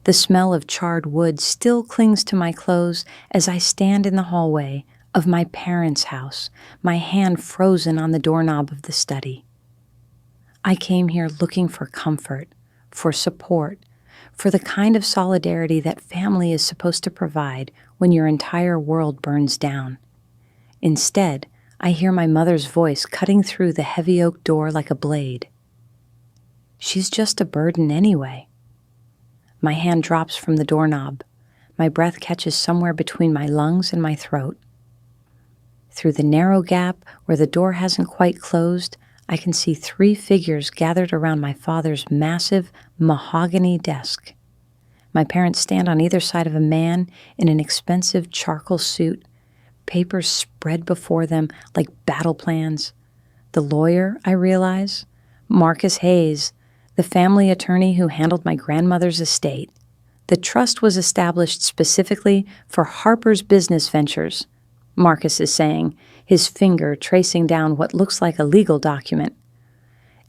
The smell of charred wood still clings to my clothes as I stand in the hallway of my parents' house, my hand frozen on the doorknob of the study. I came here looking for comfort, for support, for the kind of solidarity that family is supposed to provide when your entire world burns down. Instead, I hear my mother's voice cutting through the heavy oak door like a blade. She's just a burden anyway. My hand drops from the doorknob. My breath catches somewhere between my lungs and my throat. Through the narrow gap where the door hasn't quite closed, I can see 3 figures gathered around my father's massive mahogany desk. My parents stand on either side of a man in an expensive charcoal suit, papers spread before them like battle plans. The lawyer, I realize, Marcus Hayes, the family attorney who handled my grandmother's estate. The trust was established specifically for Harper's business ventures, Marcus is saying, his finger tracing down what looks like a legal document.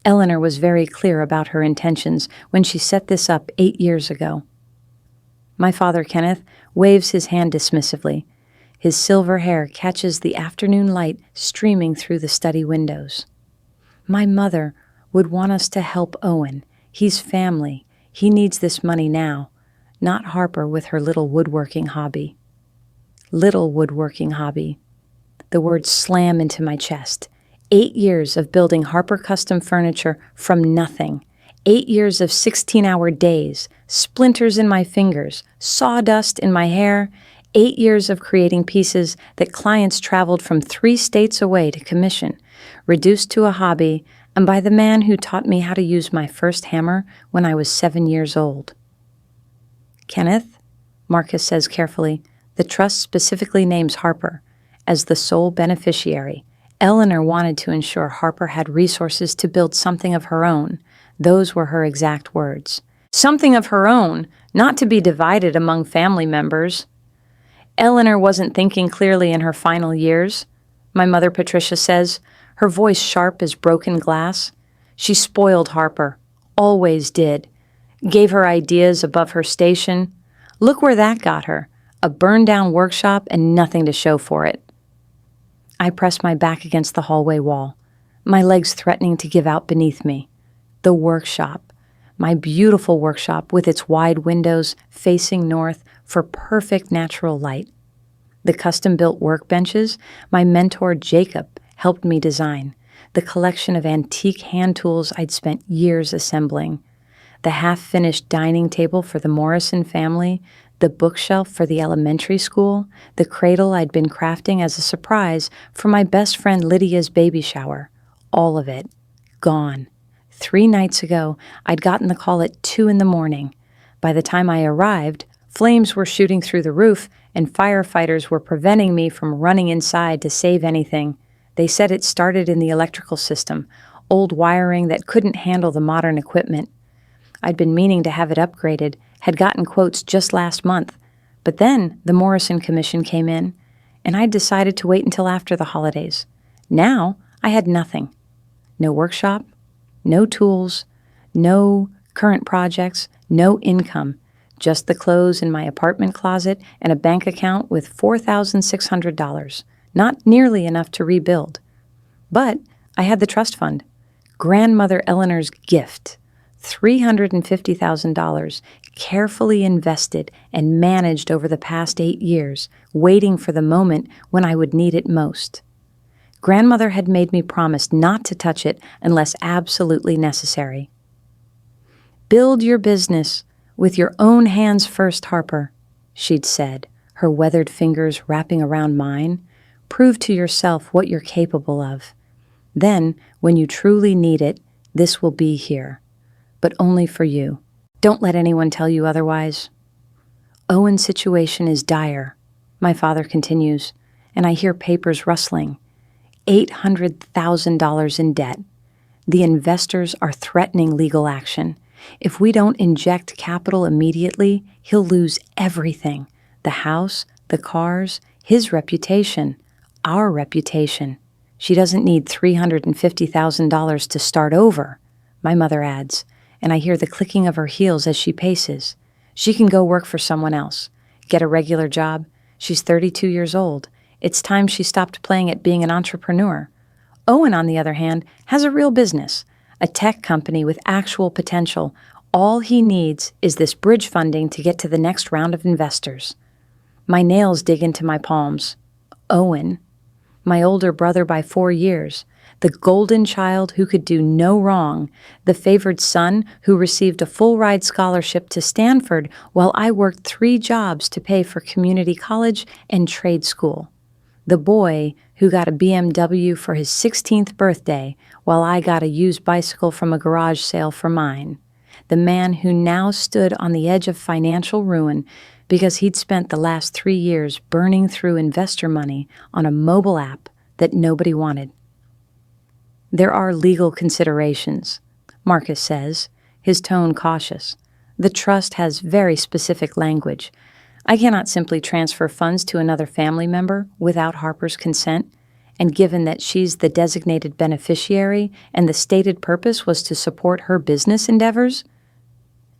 Eleanor was very clear about her intentions when she set this up 8 years ago. My father, Kenneth, waves his hand dismissively. His silver hair catches the afternoon light streaming through the study windows. My mother would want us to help Owen. He's family. He needs this money now, not Harper with her little woodworking hobby. Little woodworking hobby. The words slam into my chest. 8 years of building Harper custom furniture from nothing. 8 years of 16-hour days, splinters in my fingers, sawdust in my hair. 8 years of creating pieces that clients traveled from 3 states away to commission, reduced to a hobby, and by the man who taught me how to use my first hammer when I was 7 years old. Kenneth, Marcus says carefully, the trust specifically names Harper as the sole beneficiary. Eleanor wanted to ensure Harper had resources to build something of her own. Those were her exact words. Something of her own, not to be divided among family members. Eleanor wasn't thinking clearly in her final years, my mother Patricia says, her voice sharp as broken glass. She spoiled Harper, always did. Gave her ideas above her station. Look where that got her. A burned-down workshop and nothing to show for it. I press my back against the hallway wall, my legs threatening to give out beneath me. The workshop, my beautiful workshop with its wide windows facing north for perfect natural light. The custom-built workbenches my mentor Jacob helped me design. The collection of antique hand tools I'd spent years assembling. The half-finished dining table for the Morrison family, the bookshelf for the elementary school, the cradle I'd been crafting as a surprise for my best friend Lydia's baby shower. All of it. Gone. 3 nights ago, I'd gotten the call at 2 a.m. By the time I arrived, flames were shooting through the roof and firefighters were preventing me from running inside to save anything. They said it started in the electrical system, old wiring that couldn't handle the modern equipment. I'd been meaning to have it upgraded, had gotten quotes just last month. But then the Morrison Commission came in, and I'd decided to wait until after the holidays. Now I had nothing. No workshop, no tools, no current projects, no income, just the clothes in my apartment closet and a bank account with $4,600, not nearly enough to rebuild. But I had the trust fund, grandmother Eleanor's gift, $350,000, carefully invested and managed over the past 8 years, waiting for the moment when I would need it most. Grandmother had made me promise not to touch it unless absolutely necessary. Build your business with your own hands first, Harper, she'd said, her weathered fingers wrapping around mine. Prove to yourself what you're capable of. Then, when you truly need it, this will be here. But only for you. Don't let anyone tell you otherwise. Owen's situation is dire, my father continues, and I hear papers rustling. $800,000 in debt. The investors are threatening legal action. If we don't inject capital immediately, he'll lose everything. The house, the cars, his reputation, our reputation. She doesn't need $350,000 to start over, my mother adds, and I hear the clicking of her heels as she paces. She can go work for someone else, get a regular job. She's 32 years old. It's time she stopped playing at being an entrepreneur. Owen, on the other hand, has a real business, a tech company with actual potential. All he needs is this bridge funding to get to the next round of investors. My nails dig into my palms. Owen, my older brother by 4 years, the golden child who could do no wrong, the favored son who received a full-ride scholarship to Stanford while I worked 3 jobs to pay for community college and trade school, the boy who got a BMW for his 16th birthday while I got a used bicycle from a garage sale for mine, the man who now stood on the edge of financial ruin because he'd spent the last 3 years burning through investor money on a mobile app that nobody wanted. There are legal considerations, Marcus says, his tone cautious. The trust has very specific language. I cannot simply transfer funds to another family member without Harper's consent, and given that she's the designated beneficiary and the stated purpose was to support her business endeavors,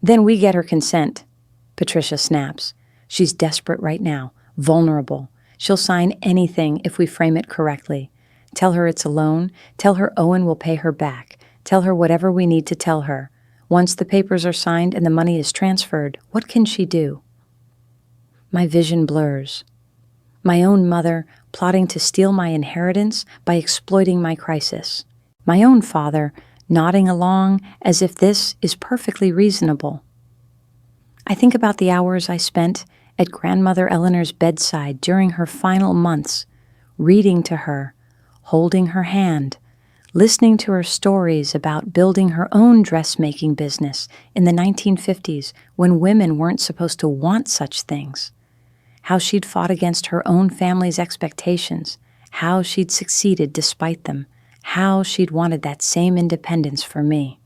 then we get her consent, Patricia snaps. She's desperate right now, vulnerable. She'll sign anything if we frame it correctly. Tell her it's a loan. Tell her Owen will pay her back. Tell her whatever we need to tell her. Once the papers are signed and the money is transferred, what can she do? My vision blurs. My own mother plotting to steal my inheritance by exploiting my crisis. My own father nodding along as if this is perfectly reasonable. I think about the hours I spent at Grandmother Eleanor's bedside during her final months, reading to her, holding her hand, listening to her stories about building her own dressmaking business in the 1950s when women weren't supposed to want such things, how she'd fought against her own family's expectations, how she'd succeeded despite them, how she'd wanted that same independence for me.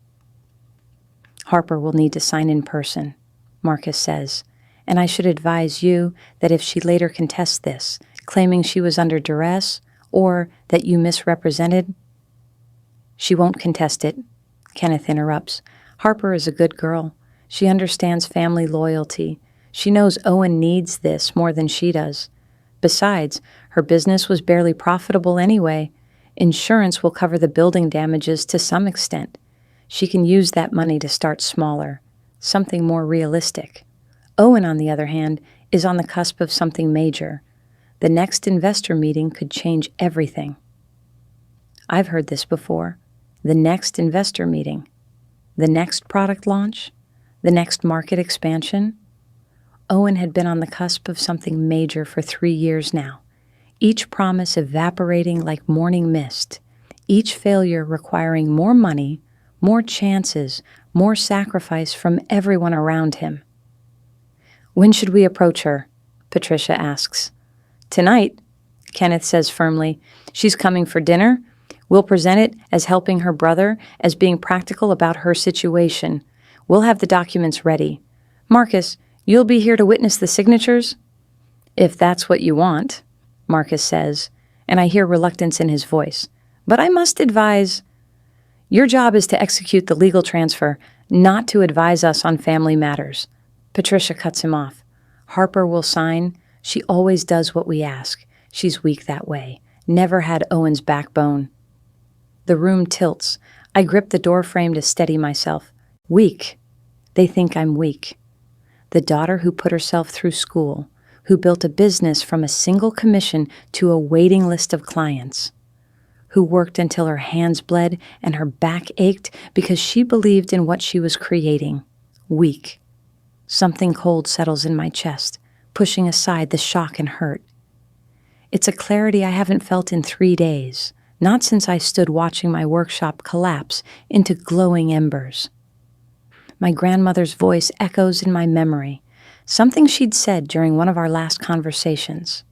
Harper will need to sign in person, Marcus says, and I should advise you that if she later contests this, claiming she was under duress or that you misrepresented. She won't contest it, Kenneth interrupts. Harper is a good girl. She understands family loyalty. She knows Owen needs this more than she does. Besides, her business was barely profitable anyway. Insurance will cover the building damages to some extent. She can use that money to start smaller, something more realistic. Owen, on the other hand, is on the cusp of something major. The next investor meeting could change everything. I've heard this before. The next investor meeting. The next product launch. The next market expansion. Owen had been on the cusp of something major for 3 years now, each promise evaporating like morning mist, each failure requiring more money, more chances, more sacrifice from everyone around him. When should we approach her? Patricia asks. Tonight, Kenneth says firmly. She's coming for dinner. We'll present it as helping her brother, as being practical about her situation. We'll have the documents ready. Marcus, you'll be here to witness the signatures? If that's what you want, Marcus says, and I hear reluctance in his voice. But I must advise. Your job is to execute the legal transfer, not to advise us on family matters. Patricia cuts him off. Harper will sign. She always does what we ask. She's weak that way. Never had Owen's backbone. The room tilts. I grip the doorframe to steady myself. Weak. They think I'm weak. The daughter who put herself through school, who built a business from a single commission to a waiting list of clients, who worked until her hands bled and her back ached because she believed in what she was creating. Weak. Something cold settles in my chest, pushing aside the shock and hurt. It's a clarity I haven't felt in 3 days, not since I stood watching my workshop collapse into glowing embers. My grandmother's voice echoes in my memory, something she'd said during one of our last conversations.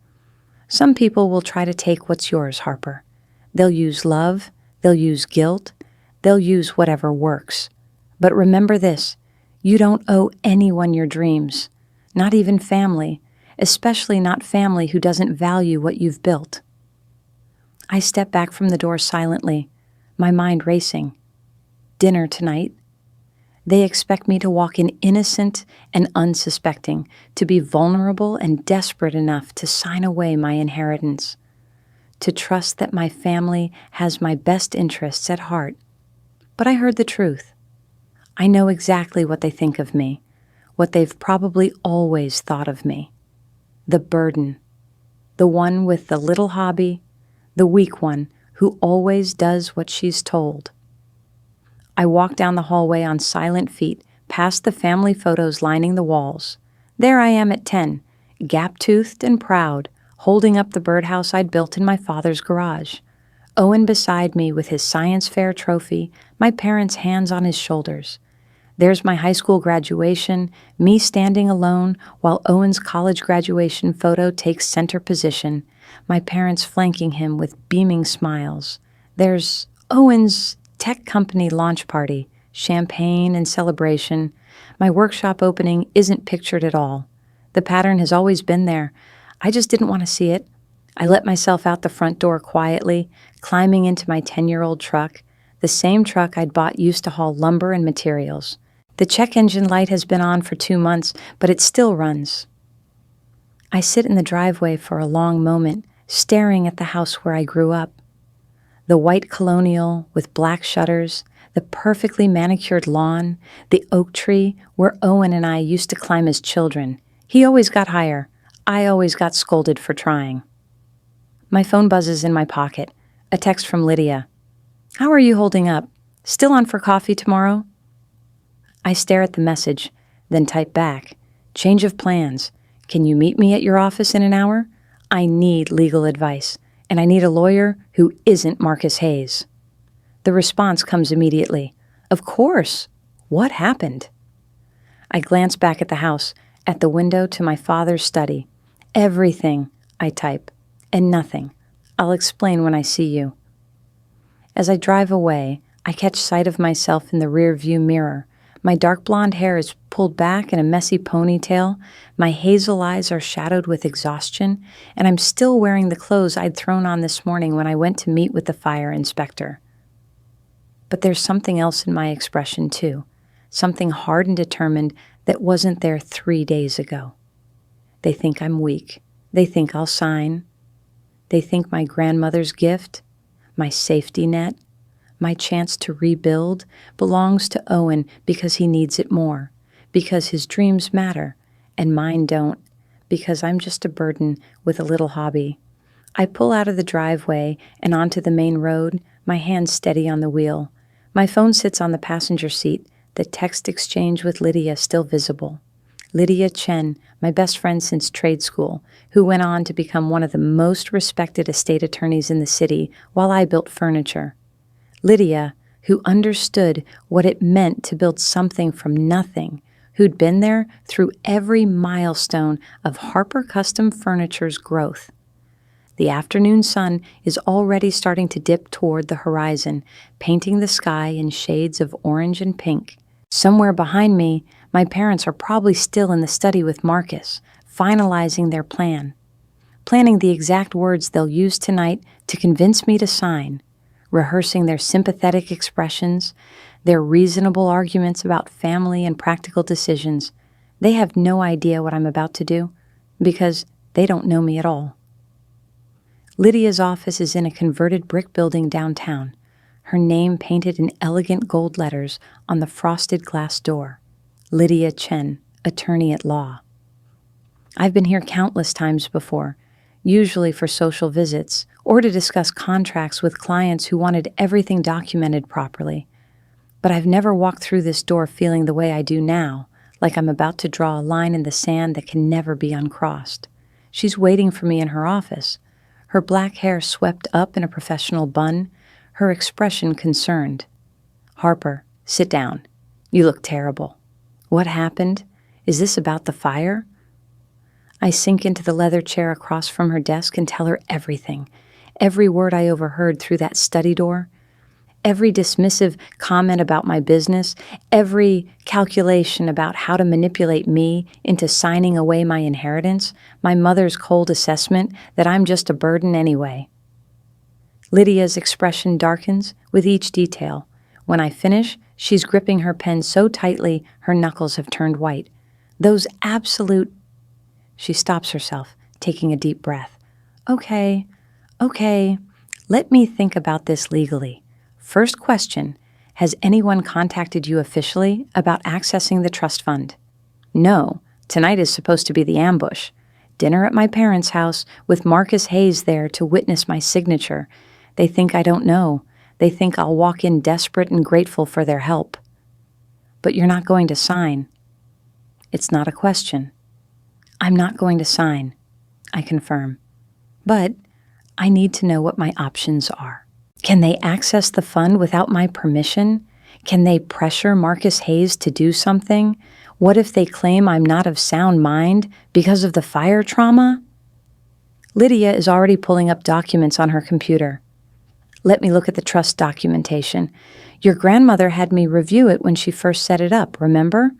Some people will try to take what's yours, Harper. They'll use love, they'll use guilt, they'll use whatever works. But remember this, you don't owe anyone your dreams, not even family, especially not family who doesn't value what you've built. I step back from the door silently, my mind racing. Dinner tonight. They expect me to walk in innocent and unsuspecting, to be vulnerable and desperate enough to sign away my inheritance, to trust that my family has my best interests at heart. But I heard the truth. I know exactly what they think of me, what they've probably always thought of me. The burden, the one with the little hobby, the weak one who always does what she's told. I walk down the hallway on silent feet, past the family photos lining the walls. There I am at 10, gap-toothed and proud, holding up the birdhouse I'd built in my father's garage. Owen beside me with his science fair trophy, my parents' hands on his shoulders. There's my high school graduation, me standing alone while Owen's college graduation photo takes center position, my parents flanking him with beaming smiles. There's Owen's tech company launch party, champagne and celebration. My workshop opening isn't pictured at all. The pattern has always been there. I just didn't want to see it. I let myself out the front door quietly, climbing into my 10-year-old truck, the same truck I'd bought used to haul lumber and materials. The check engine light has been on for 2 months, but it still runs. I sit in the driveway for a long moment, staring at the house where I grew up. The white colonial with black shutters, the perfectly manicured lawn, the oak tree where Owen and I used to climb as children. He always got higher. I always got scolded for trying. My phone buzzes in my pocket. A text from Lydia. "How are you holding up? Still on for coffee tomorrow?" I stare at the message, then type back. "Change of plans. Can you meet me at your office in an hour? I need legal advice, and I need a lawyer who isn't Marcus Hayes." The response comes immediately. "Of course. What happened?" I glance back at the house, at the window to my father's study. "Everything," I type, "and nothing. I'll explain when I see you." As I drive away, I catch sight of myself in the rear-view mirror. My dark blonde hair is pulled back in a messy ponytail, my hazel eyes are shadowed with exhaustion, and I'm still wearing the clothes I'd thrown on this morning when I went to meet with the fire inspector. But there's something else in my expression, too, something hard and determined that wasn't there 3 days ago. They think I'm weak. They think I'll sign. They think my grandmother's gift, my safety net, my chance to rebuild belongs to Owen because he needs it more, because his dreams matter, and mine don't, because I'm just a burden with a little hobby. I pull out of the driveway and onto the main road, my hands steady on the wheel. My phone sits on the passenger seat, the text exchange with Lydia still visible. Lydia Chen, my best friend since trade school, who went on to become one of the most respected estate attorneys in the city while I built furniture. Lydia, who understood what it meant to build something from nothing, who'd been there through every milestone of Harper Custom Furniture's growth. The afternoon sun is already starting to dip toward the horizon, painting the sky in shades of orange and pink. Somewhere behind me, my parents are probably still in the study with Marcus, finalizing their plan, planning the exact words they'll use tonight to convince me to sign, rehearsing their sympathetic expressions, their reasonable arguments about family and practical decisions. They have no idea what I'm about to do because they don't know me at all. Lydia's office is in a converted brick building downtown, her name painted in elegant gold letters on the frosted glass door. Lydia Chen, attorney at law. I've been here countless times before, usually for social visits or to discuss contracts with clients who wanted everything documented properly. But I've never walked through this door feeling the way I do now, like I'm about to draw a line in the sand that can never be uncrossed. She's waiting for me in her office, her black hair swept up in a professional bun, her expression concerned. "Harper, sit down. You look terrible. What happened? Is this about the fire?" I sink into the leather chair across from her desk and tell her everything, every word I overheard through that study door, every dismissive comment about my business, every calculation about how to manipulate me into signing away my inheritance, my mother's cold assessment that I'm just a burden anyway. Lydia's expression darkens with each detail. When I finish, She's gripping her pen so tightly her knuckles have turned white. Those absolute... She stops herself, taking a deep breath. Okay. Let me think about this legally. First question, has anyone contacted you officially about accessing the trust fund? No. Tonight is supposed to be the ambush. Dinner at my parents' house with Marcus Hayes there to witness my signature. They think I don't know. They think I'll walk in desperate and grateful for their help. But you're not going to sign. It's not a question. I'm not going to sign, I confirm. But I need to know what my options are. Can they access the fund without my permission? Can they pressure Marcus Hayes to do something? What if they claim I'm not of sound mind because of the fire trauma? Lydia is already pulling up documents on her computer. Let me look at the trust documentation. Your grandmother had me review it when she first set it up, remember?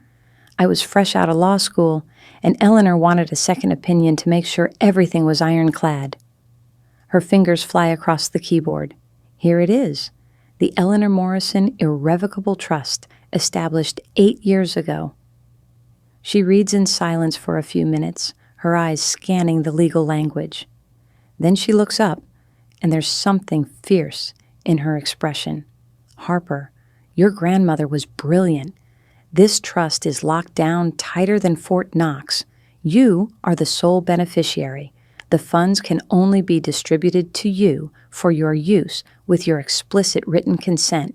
I was fresh out of law school, and Eleanor wanted a second opinion to make sure everything was ironclad. Her fingers fly across the keyboard. Here it is. The Eleanor Morrison Irrevocable Trust, established 8 years ago. She reads in silence for a few minutes, her eyes scanning the legal language. Then she looks up, and there's something fierce in her expression. Harper, your grandmother was brilliant. This trust is locked down tighter than Fort Knox. You are the sole beneficiary. The funds can only be distributed to you for your use with your explicit written consent.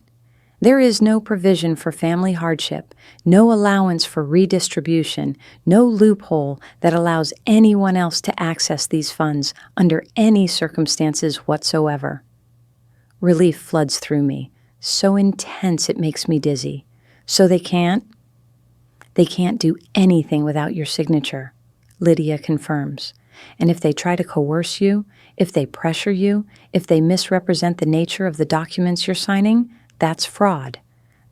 There is no provision for family hardship, no allowance for redistribution, no loophole that allows anyone else to access these funds under any circumstances whatsoever. Relief floods through me, so intense it makes me dizzy. So they can't? They can't do anything without your signature, Lydia confirms. And if they try to coerce you, if they pressure you, if they misrepresent the nature of the documents you're signing, that's fraud.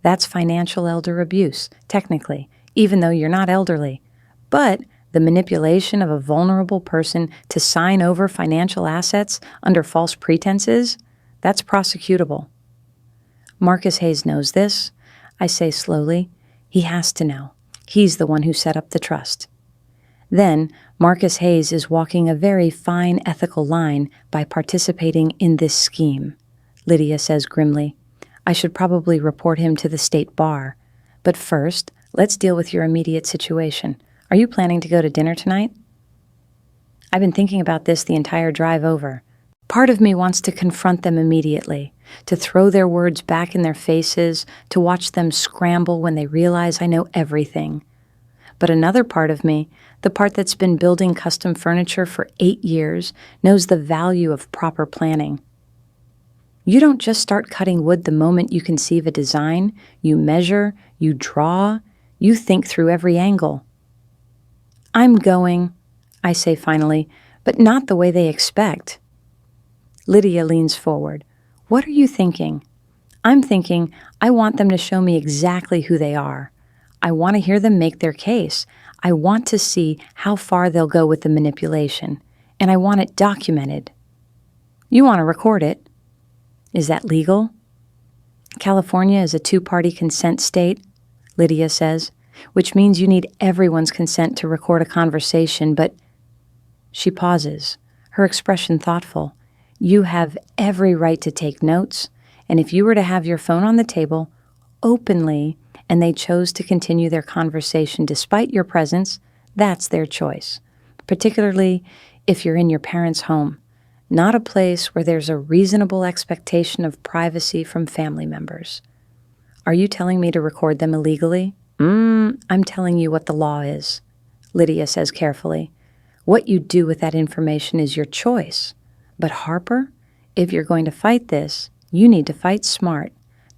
That's financial elder abuse, technically, even though you're not elderly. But the manipulation of a vulnerable person to sign over financial assets under false pretenses, that's prosecutable. Marcus Hayes knows this, I say slowly. He has to know. He's the one who set up the trust. Then, Marcus Hayes is walking a very fine ethical line by participating in this scheme, Lydia says grimly. I should probably report him to the state bar. But first, let's deal with your immediate situation. Are you planning to go to dinner tonight? I've been thinking about this the entire drive over. Part of me wants to confront them immediately, to throw their words back in their faces, to watch them scramble when they realize I know everything. But another part of me, the part that's been building custom furniture for 8 years, knows the value of proper planning. You don't just start cutting wood the moment you conceive a design. You measure, you draw, you think through every angle. I'm going, I say finally, but not the way they expect. Lydia leans forward. What are you thinking? I'm thinking I want them to show me exactly who they are. I want to hear them make their case. I want to see how far they'll go with the manipulation, and I want it documented. You want to record it. Is that legal? California is a 2-party consent state, Lydia says, which means you need everyone's consent to record a conversation, but... She pauses, her expression thoughtful. You have every right to take notes, and if you were to have your phone on the table, openly, and they chose to continue their conversation despite your presence, that's their choice, particularly if you're in your parents' home, not a place where there's a reasonable expectation of privacy from family members. Are you telling me to record them illegally? I'm telling you what the law is, Lydia says carefully. What you do with that information is your choice. But Harper, if you're going to fight this, you need to fight smart.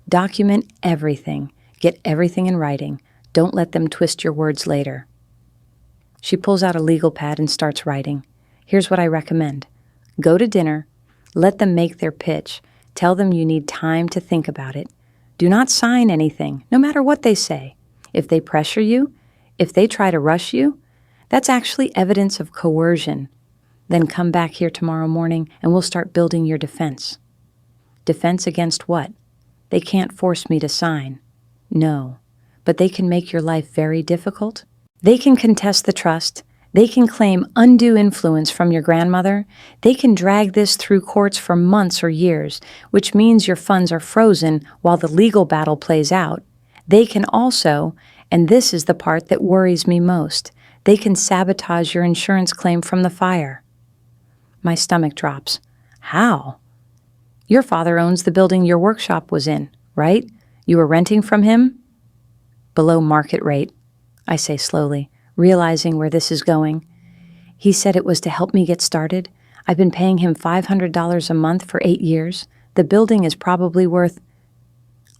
Document everything. Get everything in writing. Don't let them twist your words later. She pulls out a legal pad and starts writing. Here's what I recommend. Go to dinner. Let them make their pitch. Tell them you need time to think about it. Do not sign anything, no matter what they say. If they pressure you, if they try to rush you, that's actually evidence of coercion. Then come back here tomorrow morning and we'll start building your defense. Defense against what? They can't force me to sign. No, but they can make your life very difficult. They can contest the trust. They can claim undue influence from your grandmother. They can drag this through courts for months or years, which means your funds are frozen while the legal battle plays out. They can also, and this is the part that worries me most, they can sabotage your insurance claim from the fire. My stomach drops. How? Your father owns the building your workshop was in, right? You were renting from him? Below market rate, I say slowly, realizing where this is going. He said it was to help me get started. I've been paying him $500 a month for 8 years. The building is probably worth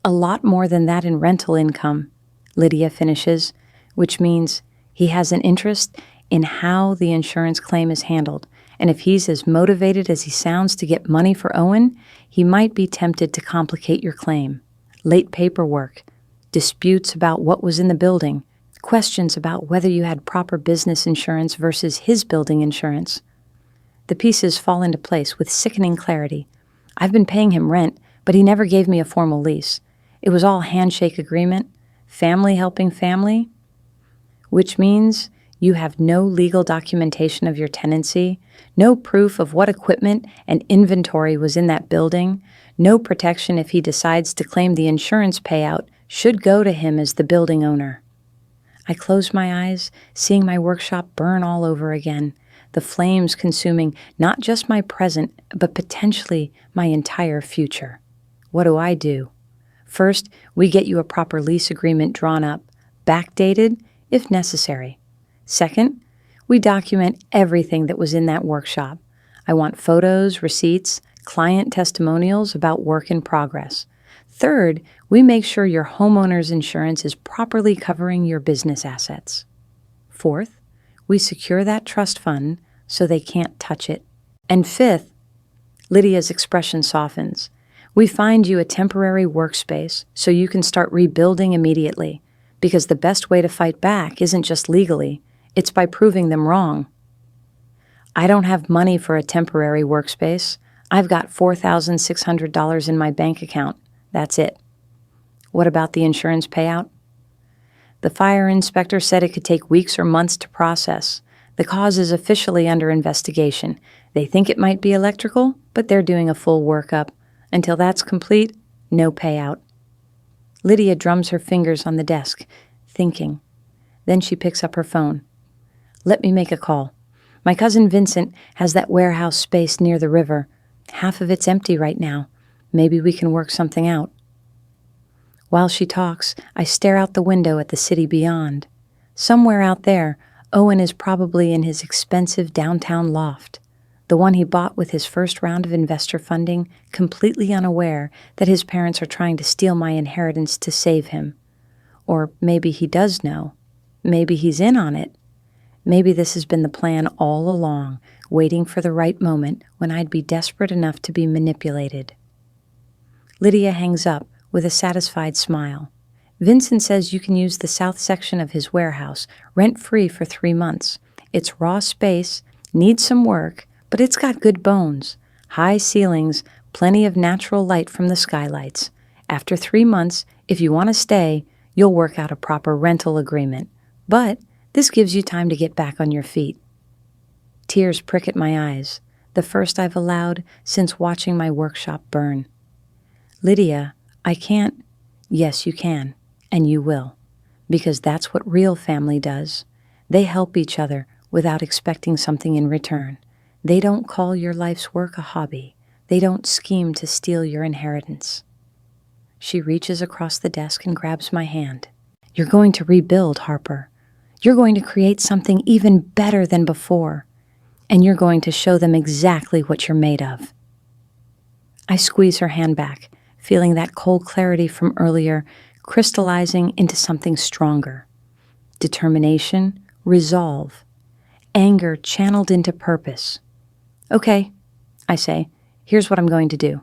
a lot more than that in rental income, Lydia finishes, which means he has an interest in how the insurance claim is handled. And if he's as motivated as he sounds to get money for Owen, he might be tempted to complicate your claim. Late paperwork, disputes about what was in the building, questions about whether you had proper business insurance versus his building insurance. The pieces fall into place with sickening clarity. I've been paying him rent, but he never gave me a formal lease. It was all handshake agreement, family helping family, which means you have no legal documentation of your tenancy, no proof of what equipment and inventory was in that building, no protection if he decides to claim the insurance payout should go to him as the building owner. I close my eyes, seeing my workshop burn all over again, the flames consuming not just my present, but potentially my entire future. What do? First, we get you a proper lease agreement drawn up, backdated, if necessary. Second, we document everything that was in that workshop. I want photos, receipts, client testimonials about work in progress. Third, we make sure your homeowner's insurance is properly covering your business assets. Fourth, we secure that trust fund so they can't touch it. And fifth, Lydia's expression softens. We find you a temporary workspace so you can start rebuilding immediately, because the best way to fight back isn't just legally, it's by proving them wrong. I don't have money for a temporary workspace. I've got $4,600 in my bank account. That's it. What about the insurance payout? The fire inspector said it could take weeks or months to process. The cause is officially under investigation. They think it might be electrical, but they're doing a full workup. Until that's complete, no payout. Lydia drums her fingers on the desk, thinking. Then she picks up her phone. Let me make a call. My cousin Vincent has that warehouse space near the river. Half of it's empty right now. Maybe we can work something out. While she talks, I stare out the window at the city beyond. Somewhere out there, Owen is probably in his expensive downtown loft, the one he bought with his first round of investor funding, completely unaware that his parents are trying to steal my inheritance to save him. Or maybe he does know. Maybe he's in on it. Maybe this has been the plan all along, waiting for the right moment when I'd be desperate enough to be manipulated. Lydia hangs up with a satisfied smile. Vincent says you can use the south section of his warehouse, rent-free for 3 months. It's raw space, needs some work, but it's got good bones. High ceilings, plenty of natural light from the skylights. After 3 months, if you want to stay, you'll work out a proper rental agreement. But this gives you time to get back on your feet. Tears prick at my eyes, the first I've allowed since watching my workshop burn. Lydia, I can't. Yes, you can, and you will, because that's what real family does. They help each other without expecting something in return. They don't call your life's work a hobby. They don't scheme to steal your inheritance. She reaches across the desk and grabs my hand. You're going to rebuild, Harper. You're going to create something even better than before, and you're going to show them exactly what you're made of. I squeeze her hand back, feeling that cold clarity from earlier crystallizing into something stronger. Determination, resolve, anger channeled into purpose. Okay, I say, here's what I'm going to do.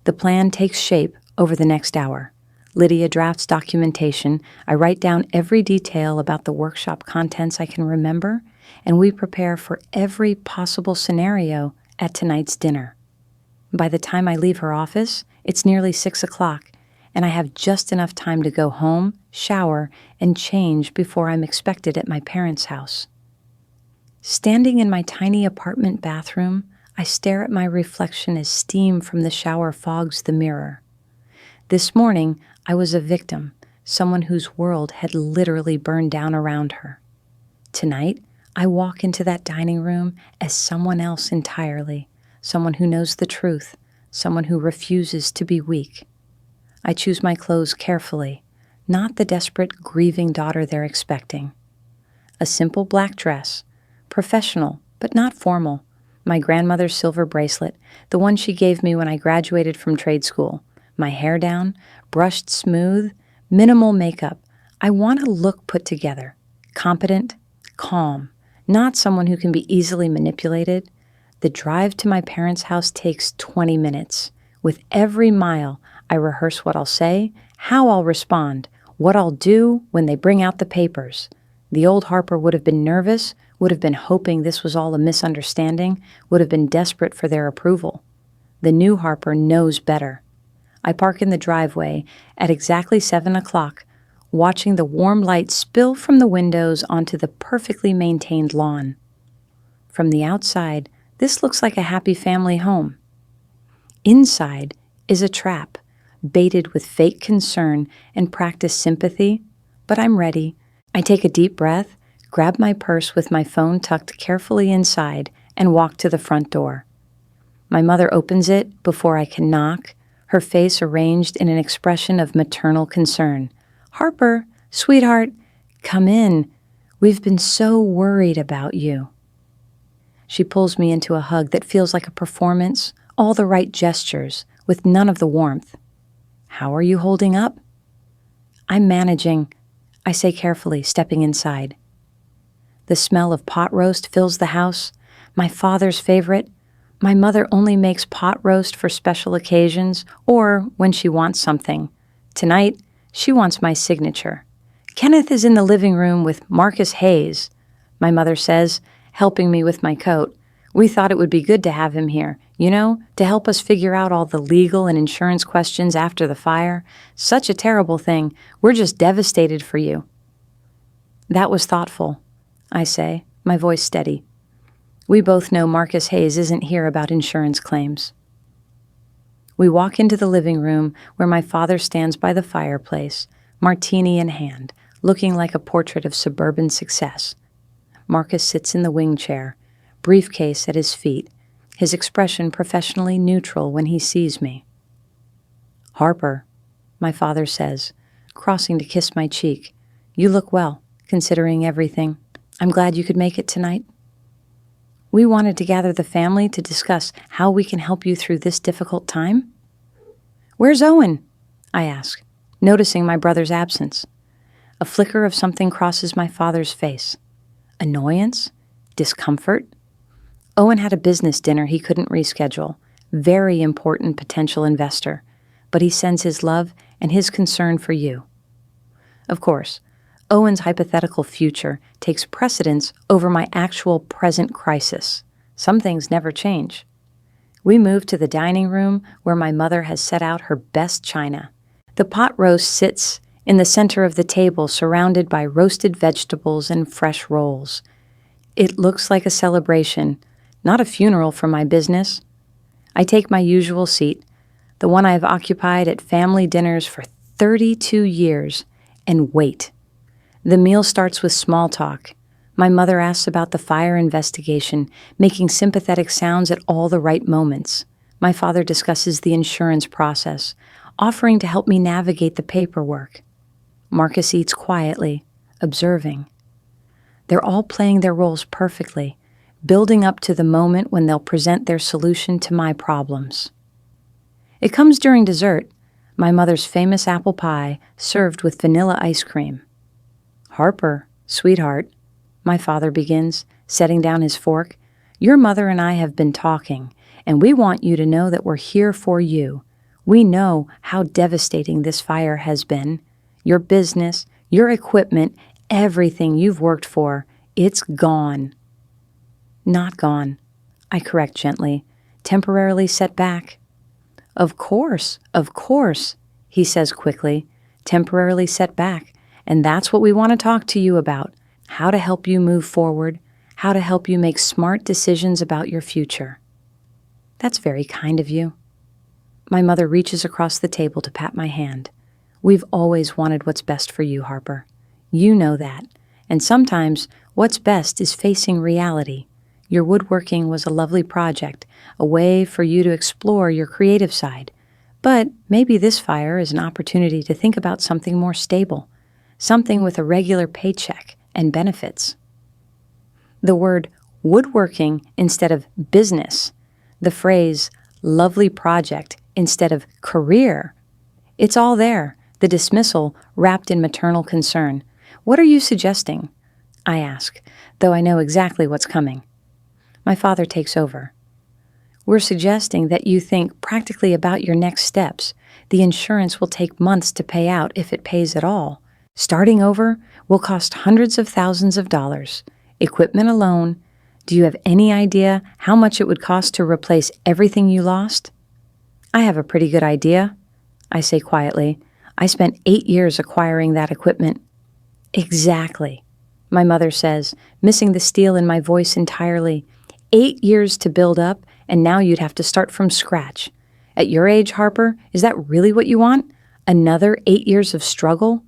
The plan takes shape over the next hour. Lydia drafts documentation. I write down every detail about the workshop contents I can remember, and we prepare for every possible scenario at tonight's dinner. By the time I leave her office, it's nearly 6 o'clock, and I have just enough time to go home, shower, and change before I'm expected at my parents' house. Standing in my tiny apartment bathroom, I stare at my reflection as steam from the shower fogs the mirror. This morning, I was a victim, someone whose world had literally burned down around her. Tonight, I walk into that dining room as someone else entirely, someone who knows the truth, someone who refuses to be weak. I choose my clothes carefully, not the desperate, grieving daughter they're expecting. A simple black dress, professional but not formal, my grandmother's silver bracelet, the one she gave me when I graduated from trade school, my hair down, brushed smooth, minimal makeup. I want to look put together, competent, calm, not someone who can be easily manipulated. The drive to my parents' house takes 20 minutes. With every mile, I rehearse what I'll say, how I'll respond, what I'll do when they bring out the papers. The old Harper would have been nervous, would have been hoping this was all a misunderstanding, would have been desperate for their approval. The new Harper knows better. I park in the driveway at exactly 7 o'clock, watching the warm light spill from the windows onto the perfectly maintained lawn. From the outside, this looks like a happy family home. Inside is a trap, baited with fake concern and practiced sympathy, but I'm ready. I take a deep breath, grab my purse with my phone tucked carefully inside, and walk to the front door. My mother opens it before I can knock, her face arranged in an expression of maternal concern. "Harper, sweetheart, come in. We've been so worried about you." She pulls me into a hug that feels like a performance, all the right gestures, with none of the warmth. "How are you holding up?" "I'm managing," I say carefully, stepping inside. The smell of pot roast fills the house, my father's favorite. My mother only makes pot roast for special occasions or when she wants something. Tonight, she wants my signature. "Kenneth is in the living room with Marcus Hayes," my mother says, helping me with my coat. "We thought it would be good to have him here, to help us figure out all the legal and insurance questions after the fire. Such a terrible thing. We're just devastated for you." "That was thoughtful," I say, my voice steady. We both know Marcus Hayes isn't here about insurance claims. We walk into the living room where my father stands by the fireplace, martini in hand, looking like a portrait of suburban success. Marcus sits in the wing chair, briefcase at his feet, his expression professionally neutral when he sees me. "Harper," my father says, crossing to kiss my cheek, "you look well, considering everything. I'm glad you could make it tonight." "We wanted to gather the family to discuss how we can help you through this difficult time." "Where's Owen?" I ask, noticing my brother's absence. A flicker of something crosses my father's face. Annoyance? Discomfort? Owen had a business dinner he couldn't reschedule. Very important potential investor. But he sends his love and his concern for you. Of course, Owen's hypothetical future takes precedence over my actual present crisis. Some things never change. We move to the dining room where my mother has set out her best china. The pot roast sits in the center of the table, surrounded by roasted vegetables and fresh rolls. It looks like a celebration, not a funeral for my business. I take my usual seat, the one I have occupied at family dinners for 32 years, and wait. The meal starts with small talk. My mother asks about the fire investigation, making sympathetic sounds at all the right moments. My father discusses the insurance process, offering to help me navigate the paperwork. Marcus eats quietly, observing. They're all playing their roles perfectly, building up to the moment when they'll present their solution to my problems. It comes during dessert, my mother's famous apple pie served with vanilla ice cream. "Harper, sweetheart," my father begins, setting down his fork, "your mother and I have been talking, and we want you to know that we're here for you. We know how devastating this fire has been. Your business, your equipment, everything you've worked for, it's gone." "Not gone," I correct gently, "temporarily set back." Of course, he says quickly, temporarily set back. And that's what we want to talk to you about. How to help you move forward, how to help you make smart decisions about your future. That's very kind of you. My mother reaches across the table to pat my hand. We've always wanted what's best for you, Harper. You know that. And sometimes what's best is facing reality. Your woodworking was a lovely project, a way for you to explore your creative side. But maybe this fire is an opportunity to think about something more stable, something with a regular paycheck and benefits. The word woodworking instead of business, the phrase lovely project instead of career, it's all there, the dismissal wrapped in maternal concern. What are you suggesting? I ask, though I know exactly what's coming. My father takes over. We're suggesting that you think practically about your next steps. The insurance will take months to pay out if it pays at all. Starting over will cost hundreds of thousands of dollars. Equipment alone. Do you have any idea how much it would cost to replace everything you lost? I have a pretty good idea, I say quietly. I spent 8 years acquiring that equipment. Exactly, my mother says, missing the steel in my voice entirely. 8 years to build up, and now you'd have to start from scratch. At your age, Harper, is that really what you want? Another 8 years of struggle?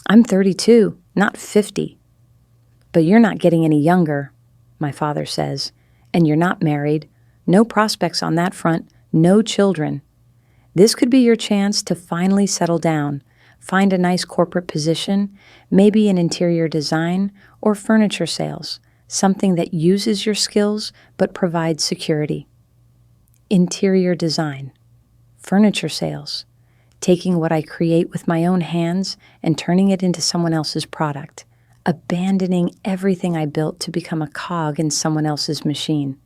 I'm 32, not 50. But you're not getting any younger, my father says, and you're not married. No prospects on that front, no children. This could be your chance to finally settle down, find a nice corporate position, maybe in interior design or furniture sales, something that uses your skills but provides security. Interior design, furniture sales, taking what I create with my own hands and turning it into someone else's product, abandoning everything I built to become a cog in someone else's machine.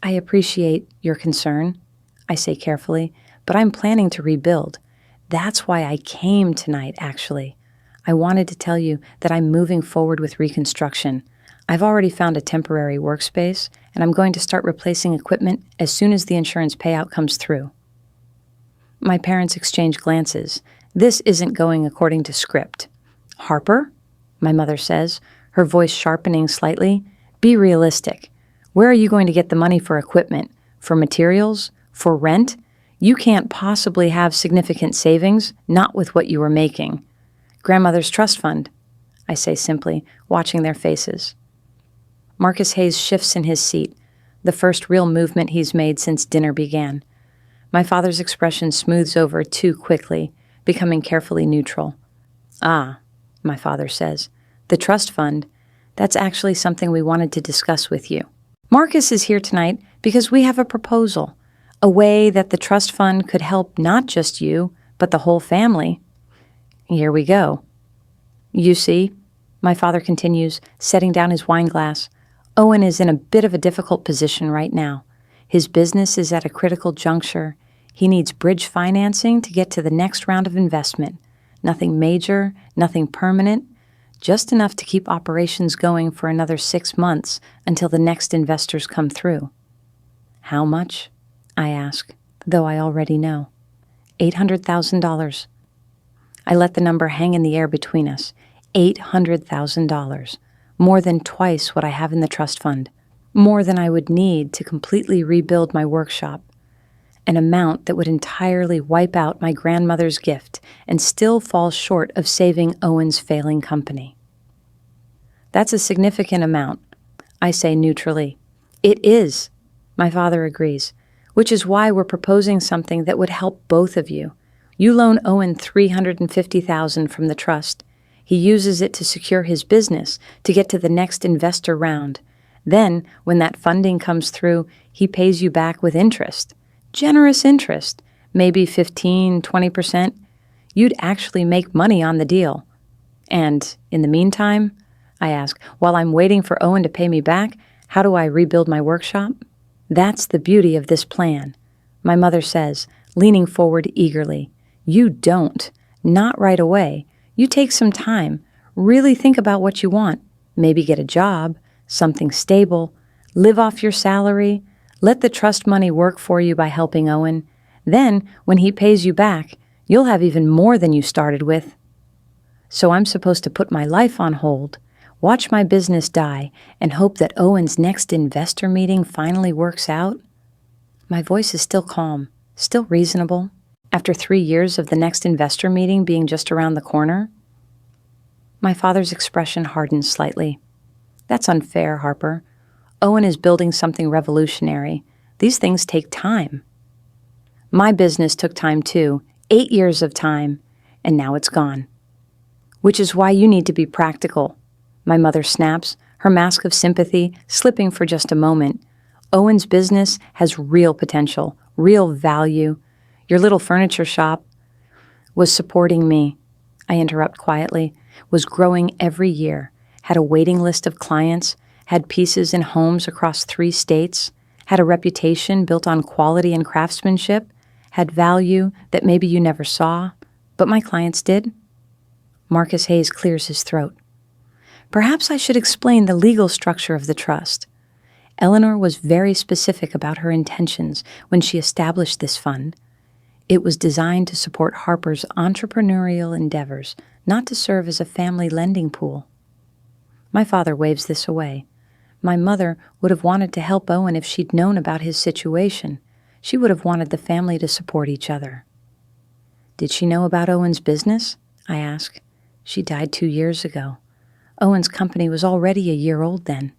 I appreciate your concern, I say carefully, but I'm planning to rebuild. That's why I came tonight, actually. I wanted to tell you that I'm moving forward with reconstruction. I've already found a temporary workspace, and I'm going to start replacing equipment as soon as the insurance payout comes through. My parents exchange glances. This isn't going according to script. Harper, my mother says, her voice sharpening slightly, be realistic. Where are you going to get the money for equipment? For materials? For rent? You can't possibly have significant savings, not with what you were making. Grandmother's trust fund, I say simply, watching their faces. Marcus Hayes shifts in his seat, the first real movement he's made since dinner began. My father's expression smooths over too quickly, becoming carefully neutral. Ah, my father says, the trust fund, that's actually something we wanted to discuss with you. Marcus is here tonight because we have a proposal, a way that the trust fund could help not just you, but the whole family. Here we go. You see, my father continues, setting down his wine glass, Owen is in a bit of a difficult position right now. His business is at a critical juncture. He needs bridge financing to get to the next round of investment. Nothing major, nothing permanent, just enough to keep operations going for another 6 months until the next investors come through. How much? I ask, though I already know. $800,000. I let the number hang in the air between us. $800,000. More than twice what I have in the trust fund. More than I would need to completely rebuild my workshop. An amount that would entirely wipe out my grandmother's gift and still fall short of saving Owen's failing company. That's a significant amount, I say neutrally. It is, my father agrees, which is why we're proposing something that would help both of you. You loan Owen $350,000 from the trust. He uses it to secure his business to get to the next investor round. Then, when that funding comes through, he pays you back with interest. Generous interest, maybe 15-20%. You'd actually make money on the deal. And in the meantime, I ask, while I'm waiting for Owen to pay me back, how do I rebuild my workshop? That's the beauty of this plan, my mother says, leaning forward eagerly. You don't. Not right away. You take some time. Really think about what you want. Maybe get a job, something stable, live off your salary, let the trust money work for you by helping Owen. Then, when he pays you back, You'll have even more than you started with. So I'm supposed to put my life on hold, watch my business die, and hope that Owen's next investor meeting finally works out? My voice is still calm, still reasonable, after 3 years of the next investor meeting being just around the corner. My father's expression hardened slightly. That's unfair, Harper. Owen is building something revolutionary. These things take time. My business took time too, 8 years of time, and now it's gone. Which is why you need to be practical. My mother snaps, her mask of sympathy slipping for just a moment. Owen's business has real potential, real value. Your little furniture shop was supporting me, I interrupt quietly, was growing every year, had a waiting list of clients, had pieces in homes across 3 states, had a reputation built on quality and craftsmanship, had value that maybe you never saw, but my clients did. Marcus Hayes clears his throat. Perhaps I should explain the legal structure of the trust. Eleanor was very specific about her intentions when she established this fund. It was designed to support Harper's entrepreneurial endeavors, not to serve as a family lending pool. My father waves this away. My mother would have wanted to help Owen if she'd known about his situation. She would have wanted the family to support each other. Did she know about Owen's business? I ask. She died 2 years ago. Owen's company was already a year old then.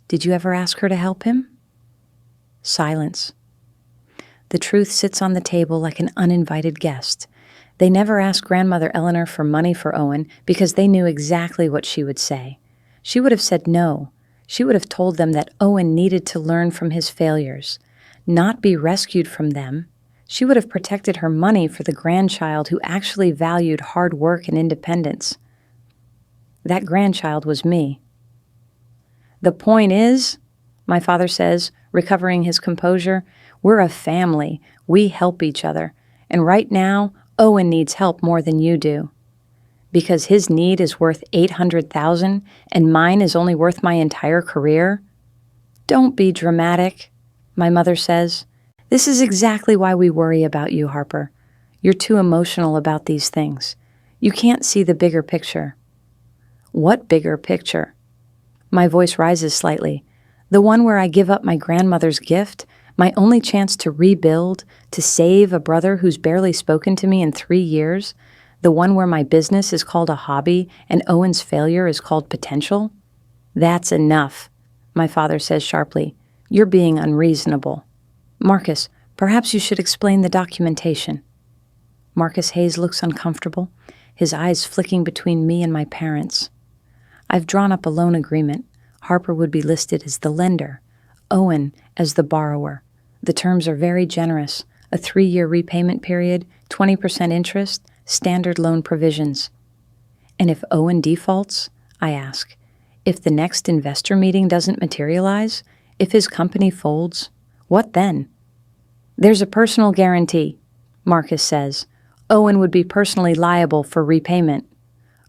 Did you ever ask her to help him? Silence. The truth sits on the table like an uninvited guest. They never asked Grandmother Eleanor for money for Owen because they knew exactly what she would say. She would have said no. She would have told them that Owen needed to learn from his failures, not be rescued from them. She would have protected her money for the grandchild who actually valued hard work and independence. That grandchild was me. The point is, my father says, recovering his composure, we're a family. We help each other. And right now, Owen needs help more than you do. Because his need is worth $800,000 and mine is only worth my entire career? Don't be dramatic, my mother says. This is exactly why we worry about you, Harper. You're too emotional about these things. You can't see the bigger picture. What bigger picture? My voice rises slightly. The one where I give up my grandmother's gift, my only chance to rebuild, to save a brother who's barely spoken to me in 3 years, the one where my business is called a hobby and Owen's failure is called potential? That's enough, my father says sharply. You're being unreasonable. Marcus, perhaps you should explain the documentation. Marcus Hayes looks uncomfortable, his eyes flicking between me and my parents. I've drawn up a loan agreement. Harper would be listed as the lender, Owen as the borrower. The terms are very generous, a 3-year repayment period, 20% interest, standard loan provisions. And if Owen defaults, I ask, if the next investor meeting doesn't materialize, if his company folds, what then? There's a personal guarantee, Marcus says. Owen would be personally liable for repayment.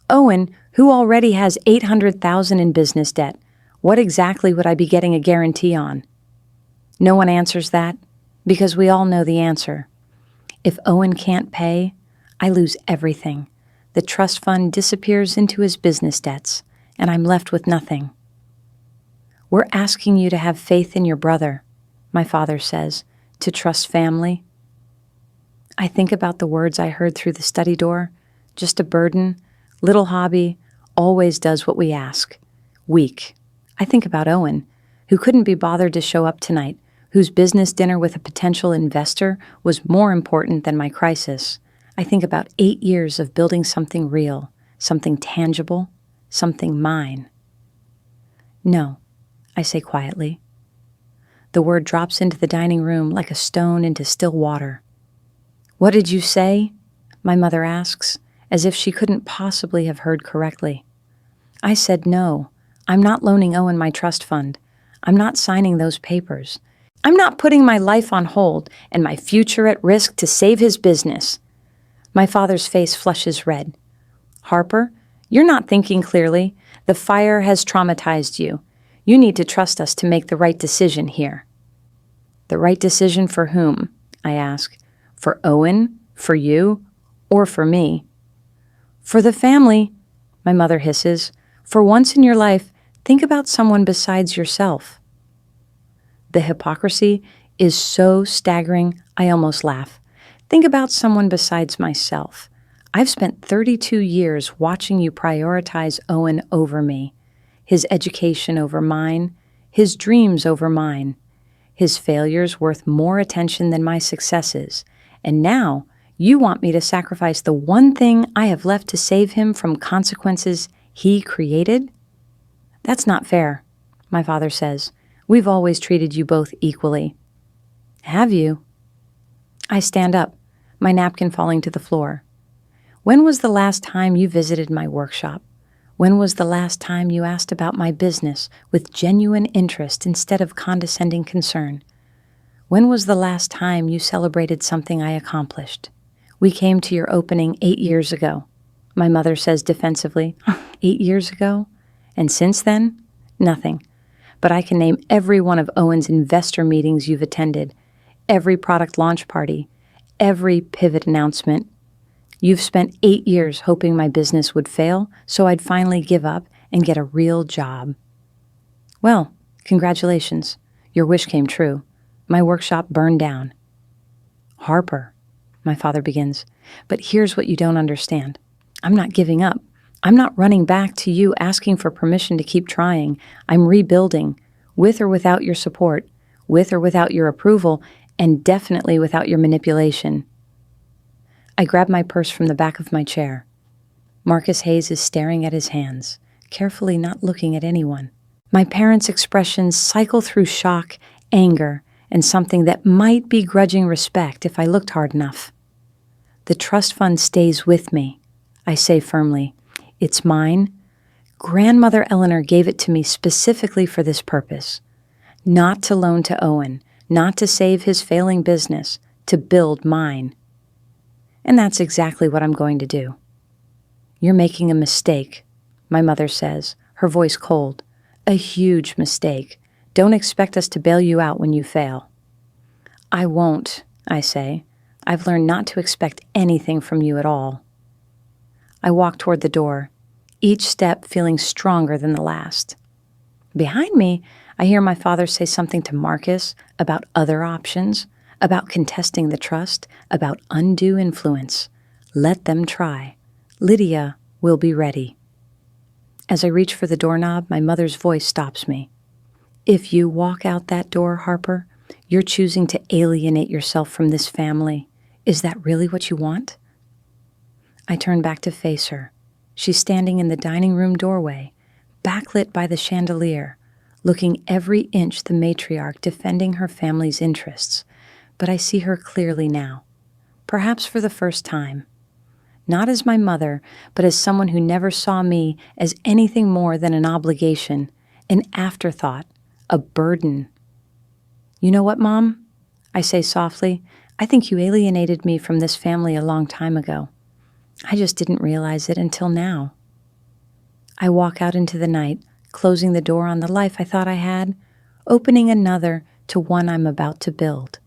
Owen, who already has $800,000 in business debt, what exactly would I be getting a guarantee on? No one answers that, because we all know the answer. If Owen can't pay, I lose everything. The trust fund disappears into his business debts, and I'm left with nothing. We're asking you to have faith in your brother, my father says, to trust family. I think about the words I heard through the study door. Just a burden, little hobby, always does what we ask. Weak. I think about Owen, who couldn't be bothered to show up tonight, whose business dinner with a potential investor was more important than my crisis. I think about 8 years of building something real, something tangible, something mine. No, I say quietly. The word drops into the dining room like a stone into still water. What did you say? My mother asks, as if she couldn't possibly have heard correctly. I said no. I'm not loaning Owen my trust fund. I'm not signing those papers. I'm not putting my life on hold and my future at risk to save his business. My father's face flushes red. Harper, you're not thinking clearly. The fire has traumatized you. You need to trust us to make the right decision here. The right decision for whom? I ask. For Owen? For you? Or for me. For the family, my mother hisses. For once in your life, think about someone besides yourself. The hypocrisy is so staggering, I almost laugh. Think about someone besides myself. I've spent 32 years watching you prioritize Owen over me, his education over mine, his dreams over mine, his failures worth more attention than my successes, and now you want me to sacrifice the one thing I have left to save him from consequences he created? That's not fair, my father says. We've always treated you both equally. Have you? I stand up, my napkin falling to the floor. When was the last time you visited my workshop? When was the last time you asked about my business with genuine interest instead of condescending concern? When was the last time you celebrated something I accomplished? We came to your opening 8 years ago, my mother says defensively. 8 years ago? And since then, nothing. But I can name every one of Owen's investor meetings you've attended, every product launch party, every pivot announcement. You've spent 8 years hoping my business would fail, so I'd finally give up and get a real job. Well, congratulations. Your wish came true. My workshop burned down. Harper, my father begins, but here's what you don't understand. I'm not giving up. I'm not running back to you asking for permission to keep trying. I'm rebuilding, with or without your support, with or without your approval, and definitely without your manipulation. I grab my purse from the back of my chair. Marcus Hayes is staring at his hands, carefully not looking at anyone. My parents' expressions cycle through shock, anger, and something that might be grudging respect if I looked hard enough. The trust fund stays with me, I say firmly. It's mine. Grandmother Eleanor gave it to me specifically for this purpose. Not to loan to Owen, not to save his failing business, to build mine. And that's exactly what I'm going to do. You're making a mistake, my mother says, her voice cold. A huge mistake. Don't expect us to bail you out when you fail. I won't, I say. I've learned not to expect anything from you at all. I walk toward the door, each step feeling stronger than the last. Behind me, I hear my father say something to Marcus about other options, about contesting the trust, about undue influence. Let them try. Lydia will be ready. As I reach for the doorknob, my mother's voice stops me. If you walk out that door, Harper, you're choosing to alienate yourself from this family. Is that really what you want? I turn back to face her. She's standing in the dining room doorway, backlit by the chandelier, looking every inch the matriarch defending her family's interests. But I see her clearly now, perhaps for the first time. Not as my mother, but as someone who never saw me as anything more than an obligation, an afterthought, a burden. You know what, Mom? I say softly. I think you alienated me from this family a long time ago. I just didn't realize it until now. I walk out into the night, closing the door on the life I thought I had, opening another to one I'm about to build.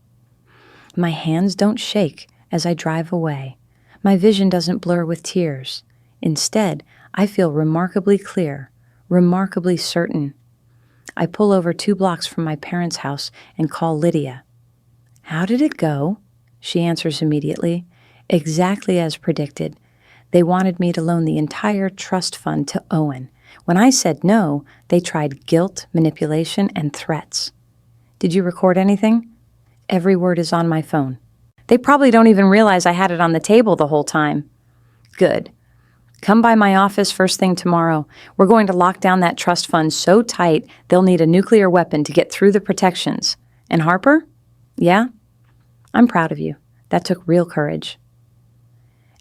My hands don't shake as I drive away. My vision doesn't blur with tears. Instead, I feel remarkably clear, remarkably certain. I pull over 2 blocks from my parents' house and call Lydia. How did it go? She answers immediately. Exactly as predicted. They wanted me to loan the entire trust fund to Owen. When I said no, they tried guilt, manipulation, and threats. Did you record anything? Every word is on my phone. They probably don't even realize I had it on the table the whole time. Good. Come by my office first thing tomorrow. We're going to lock down that trust fund so tight they'll need a nuclear weapon to get through the protections. And Harper? Yeah? I'm proud of you. That took real courage.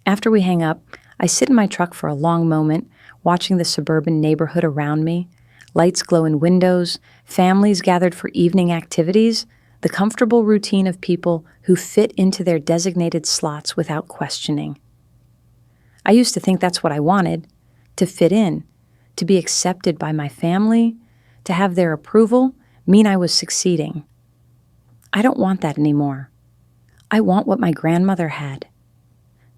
After we hang up, I sit in my truck for a long moment, watching the suburban neighborhood around me. Lights glow in windows, families gathered for evening activities, the comfortable routine of people who fit into their designated slots without questioning. I used to think that's what I wanted, to fit in, to be accepted by my family, to have their approval mean I was succeeding. I don't want that anymore. I want what my grandmother had.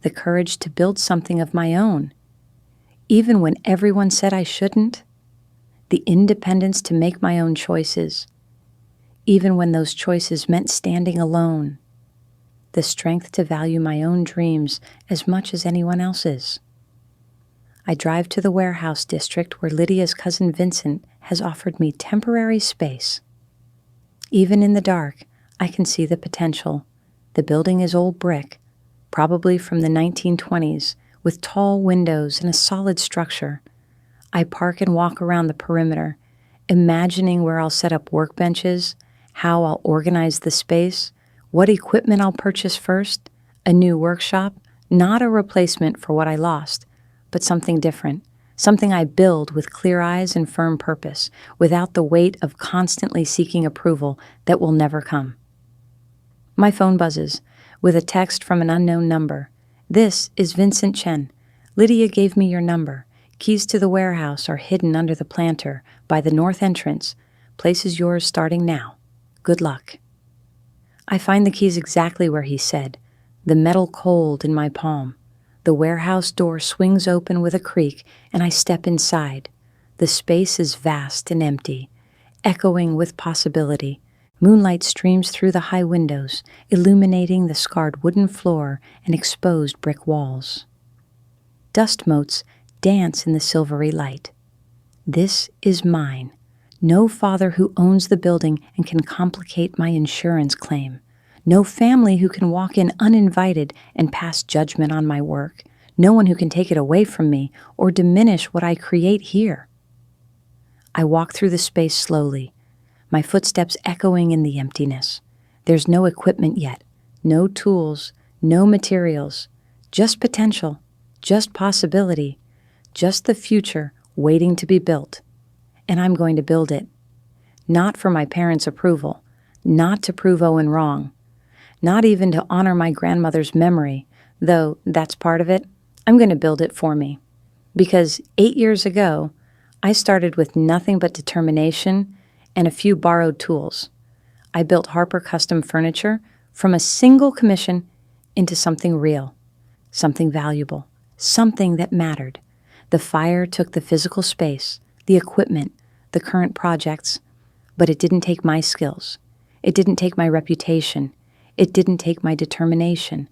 the courage to build something of my own, even when everyone said I shouldn't, the independence to make my own choices, even when those choices meant standing alone, the strength to value my own dreams as much as anyone else's. I drive to the warehouse district where Lydia's cousin Vincent has offered me temporary space. Even in the dark, I can see the potential. The building is old brick, probably from the 1920s, with tall windows and a solid structure. I park and walk around the perimeter, imagining where I'll set up workbenches, how I'll organize the space, what equipment I'll purchase first, a new workshop, not a replacement for what I lost, but something different, something I build with clear eyes and firm purpose, without the weight of constantly seeking approval that will never come. My phone buzzes with a text from an unknown number. "This is Vincent Chen. Lydia gave me your number. Keys to the warehouse are hidden under the planter by the north entrance. Place is yours starting now. Good luck." I find the keys exactly where he said, the metal cold in my palm. The warehouse door swings open with a creak, and I step inside. The space is vast and empty, echoing with possibility. Moonlight streams through the high windows, illuminating the scarred wooden floor and exposed brick walls. Dust motes dance in the silvery light. This is mine. No father who owns the building and can complicate my insurance claim. No family who can walk in uninvited and pass judgment on my work. No one who can take it away from me or diminish what I create here. I walk through the space slowly, my footsteps echoing in the emptiness. There's no equipment yet, no tools, no materials, just potential, just possibility, just the future waiting to be built. And I'm going to build it. Not for my parents' approval, not to prove Owen wrong, not even to honor my grandmother's memory, though that's part of it. I'm going to build it for me. Because 8 years ago, I started with nothing but determination and a few borrowed tools. I built Harper Custom Furniture from a single commission into something real, something valuable, something that mattered. The fire took the physical space, the equipment, the current projects, but it didn't take my skills. It didn't take my reputation. It didn't take my determination.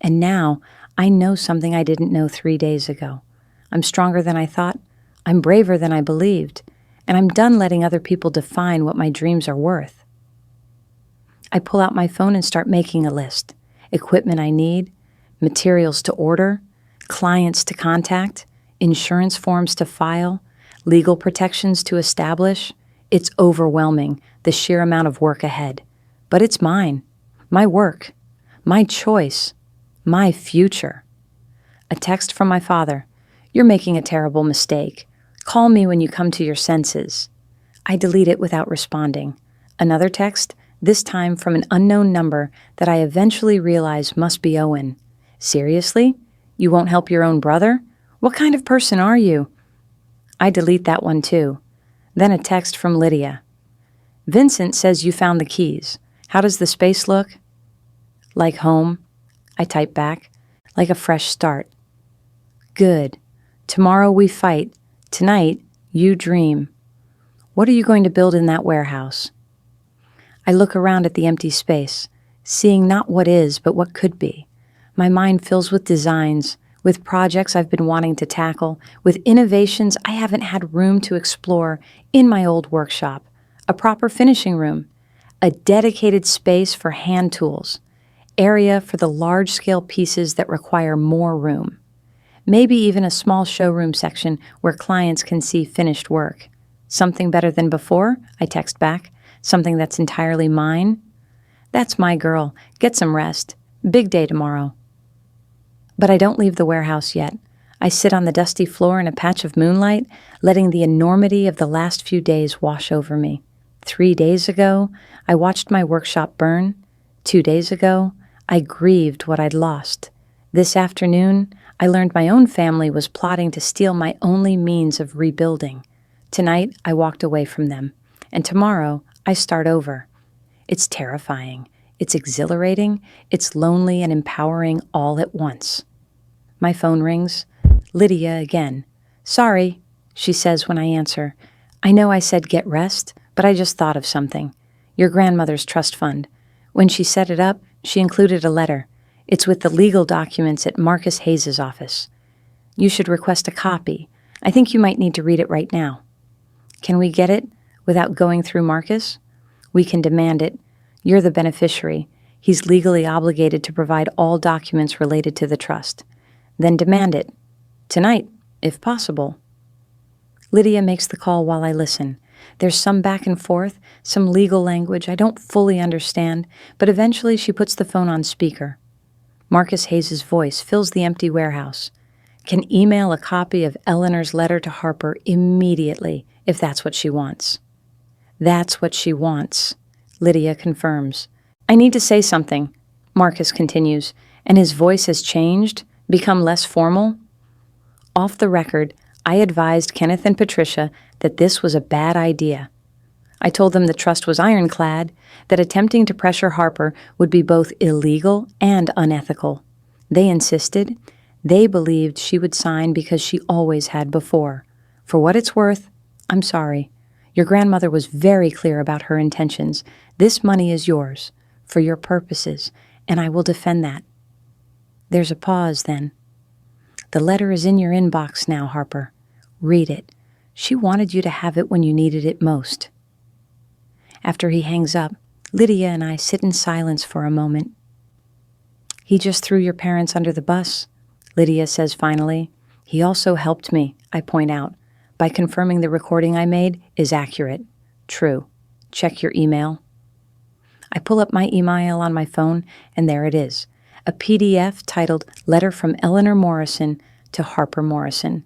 And now I know something I didn't know 3 days ago. I'm stronger than I thought. I'm braver than I believed. And I'm done letting other people define what my dreams are worth. I pull out my phone and start making a list. Equipment I need, materials to order, clients to contact, insurance forms to file, legal protections to establish. It's overwhelming, the sheer amount of work ahead. But it's mine, my work, my choice, my future. A text from my father. "You're making a terrible mistake. Call me when you come to your senses." I delete it without responding. Another text, this time from an unknown number that I eventually realize must be Owen. "Seriously? You won't help your own brother? What kind of person are you?" I delete that one too. Then a text from Lydia. "Vincent says you found the keys. How does the space look?" "Like home," I type back, "like a fresh start." "Good. Tomorrow we fight. Tonight, you dream. What are you going to build in that warehouse?" I look around at the empty space, seeing not what is, but what could be. My mind fills with designs, with projects I've been wanting to tackle, with innovations I haven't had room to explore in my old workshop, a proper finishing room, a dedicated space for hand tools, area for the large-scale pieces that require more room. Maybe even a small showroom section where clients can see finished work. "Something better than before?" I text back. "Something that's entirely mine?" "That's my girl. Get some rest. Big day tomorrow." But I don't leave the warehouse yet. I sit on the dusty floor in a patch of moonlight, letting the enormity of the last few days wash over me. 3 days ago, I watched my workshop burn. 2 days ago, I grieved what I'd lost. This afternoon, I learned my own family was plotting to steal my only means of rebuilding. Tonight, I walked away from them. And tomorrow, I start over. It's terrifying. It's exhilarating. It's lonely and empowering all at once. My phone rings. Lydia again. "Sorry," she says when I answer. "I know I said get rest, but I just thought of something. Your grandmother's trust fund. When she set it up, she included a letter. It's with the legal documents at Marcus Hayes's office. You should request a copy. I think you might need to read it right now." "Can we get it without going through Marcus?" "We can demand it. You're the beneficiary. He's legally obligated to provide all documents related to the trust. Then demand it. Tonight, if possible." Lydia makes the call while I listen. There's some back and forth, some legal language I don't fully understand, but eventually she puts the phone on speaker. Marcus Hayes's voice fills the empty warehouse. "Can email a copy of Eleanor's letter to Harper immediately, if that's what she wants." "That's what she wants," Lydia confirms. "I need to say something," Marcus continues, and his voice has changed, become less formal. "Off the record, I advised Kenneth and Patricia that this was a bad idea. I told them the trust was ironclad, that attempting to pressure Harper would be both illegal and unethical. They insisted. They believed she would sign because she always had before. For what it's worth, I'm sorry. Your grandmother was very clear about her intentions. This money is yours, for your purposes, and I will defend that." There's a pause then. "The letter is in your inbox now, Harper. Read it. She wanted you to have it when you needed it most." After he hangs up, Lydia and I sit in silence for a moment. "He just threw your parents under the bus," Lydia says finally. "He also helped me," I point out, "by confirming the recording I made is accurate. True. Check your email." I pull up my email on my phone, and there it is. A PDF titled Letter from Eleanor Morrison to Harper Morrison.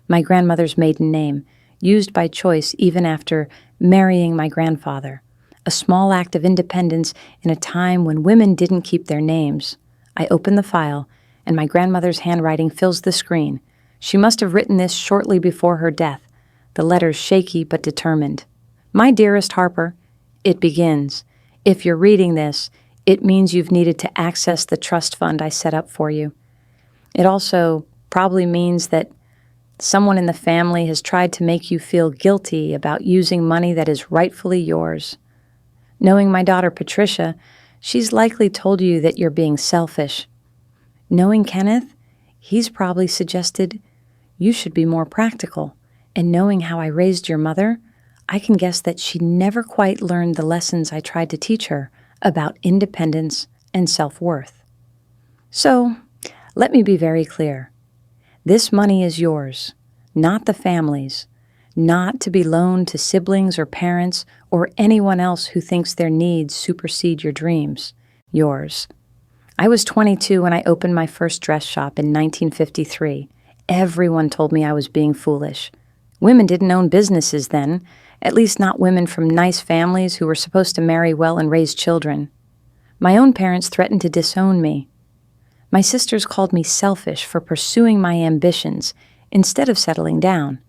My grandmother's maiden name, used by choice even after marrying my grandfather. A small act of independence in a time when women didn't keep their names. I open the file, and my grandmother's handwriting fills the screen. She must have written this shortly before her death, the letters shaky but determined. "My dearest Harper," it begins. "If you're reading this, it means you've needed to access the trust fund I set up for you. It also probably means that someone in the family has tried to make you feel guilty about using money that is rightfully yours. Knowing my daughter Patricia, she's likely told you that you're being selfish. Knowing Kenneth, he's probably suggested you should be more practical. And knowing how I raised your mother, I can guess that she never quite learned the lessons I tried to teach her about independence and self-worth. So, let me be very clear. This money is yours, not the family's, not to be loaned to siblings or parents or anyone else who thinks their needs supersede your dreams. Yours. I was 22 when I opened my first dress shop in 1953. Everyone told me I was being foolish. Women didn't own businesses then, at least not women from nice families who were supposed to marry well and raise children. My own parents threatened to disown me. My sisters called me selfish for pursuing my ambitions instead of settling down.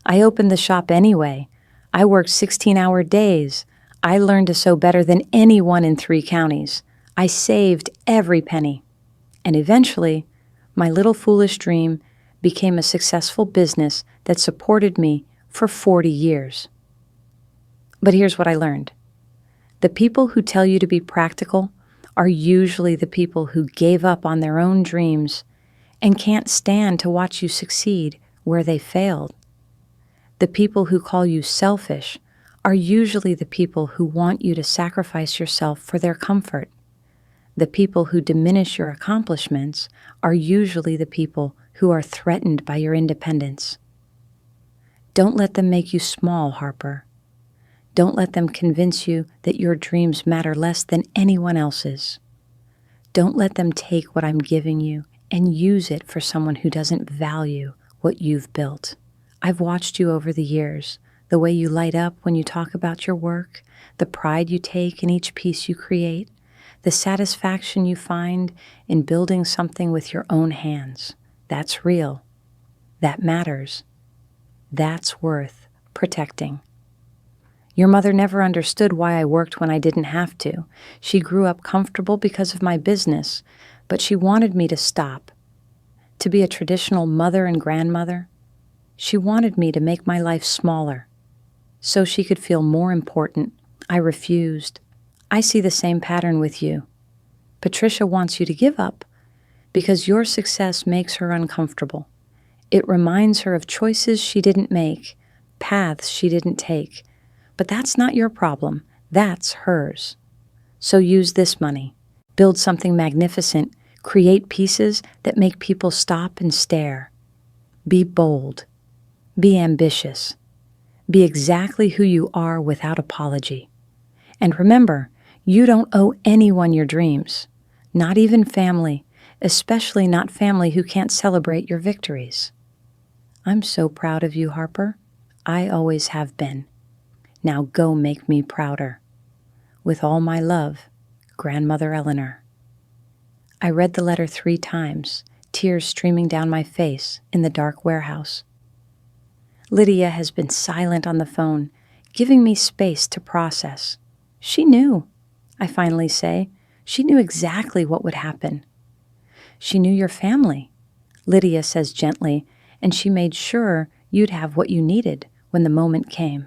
I opened the shop anyway. I worked 16-hour days. I learned to sew better than anyone in 3 counties. I saved every penny. And eventually, my little foolish dream became a successful business that supported me for 40 years. But here's what I learned. The people who tell you to be practical are usually the people who gave up on their own dreams and can't stand to watch you succeed where they failed. The people who call you selfish are usually the people who want you to sacrifice yourself for their comfort. The people who diminish your accomplishments are usually the people who are threatened by your independence. Don't let them make you small, Harper. Don't let them convince you that your dreams matter less than anyone else's. Don't let them take what I'm giving you and use it for someone who doesn't value what you've built. I've watched you over the years, the way you light up when you talk about your work, the pride you take in each piece you create, the satisfaction you find in building something with your own hands. That's real. That matters. That's worth protecting. Your mother never understood why I worked when I didn't have to. She grew up comfortable because of my business, but she wanted me to stop. to be a traditional mother and grandmother. She wanted me to make my life smaller so she could feel more important. I refused. I see the same pattern with you. Patricia wants you to give up because your success makes her uncomfortable. It reminds her of choices she didn't make, paths she didn't take. But that's not your problem. That's hers. So use this money. Build something magnificent. Create pieces that make people stop and stare. Be bold. Be ambitious. Be exactly who you are without apology. And remember, you don't owe anyone your dreams, not even family, especially not family who can't celebrate your victories. I'm so proud of you, Harper. I always have been. Now go make me prouder. With all my love, Grandmother Eleanor. I read the letter 3 times, tears streaming down my face in the dark warehouse. Lydia has been silent on the phone, giving me space to process. She knew, I finally say. She knew exactly what would happen. She knew your family, Lydia says gently, and she made sure you'd have what you needed when the moment came.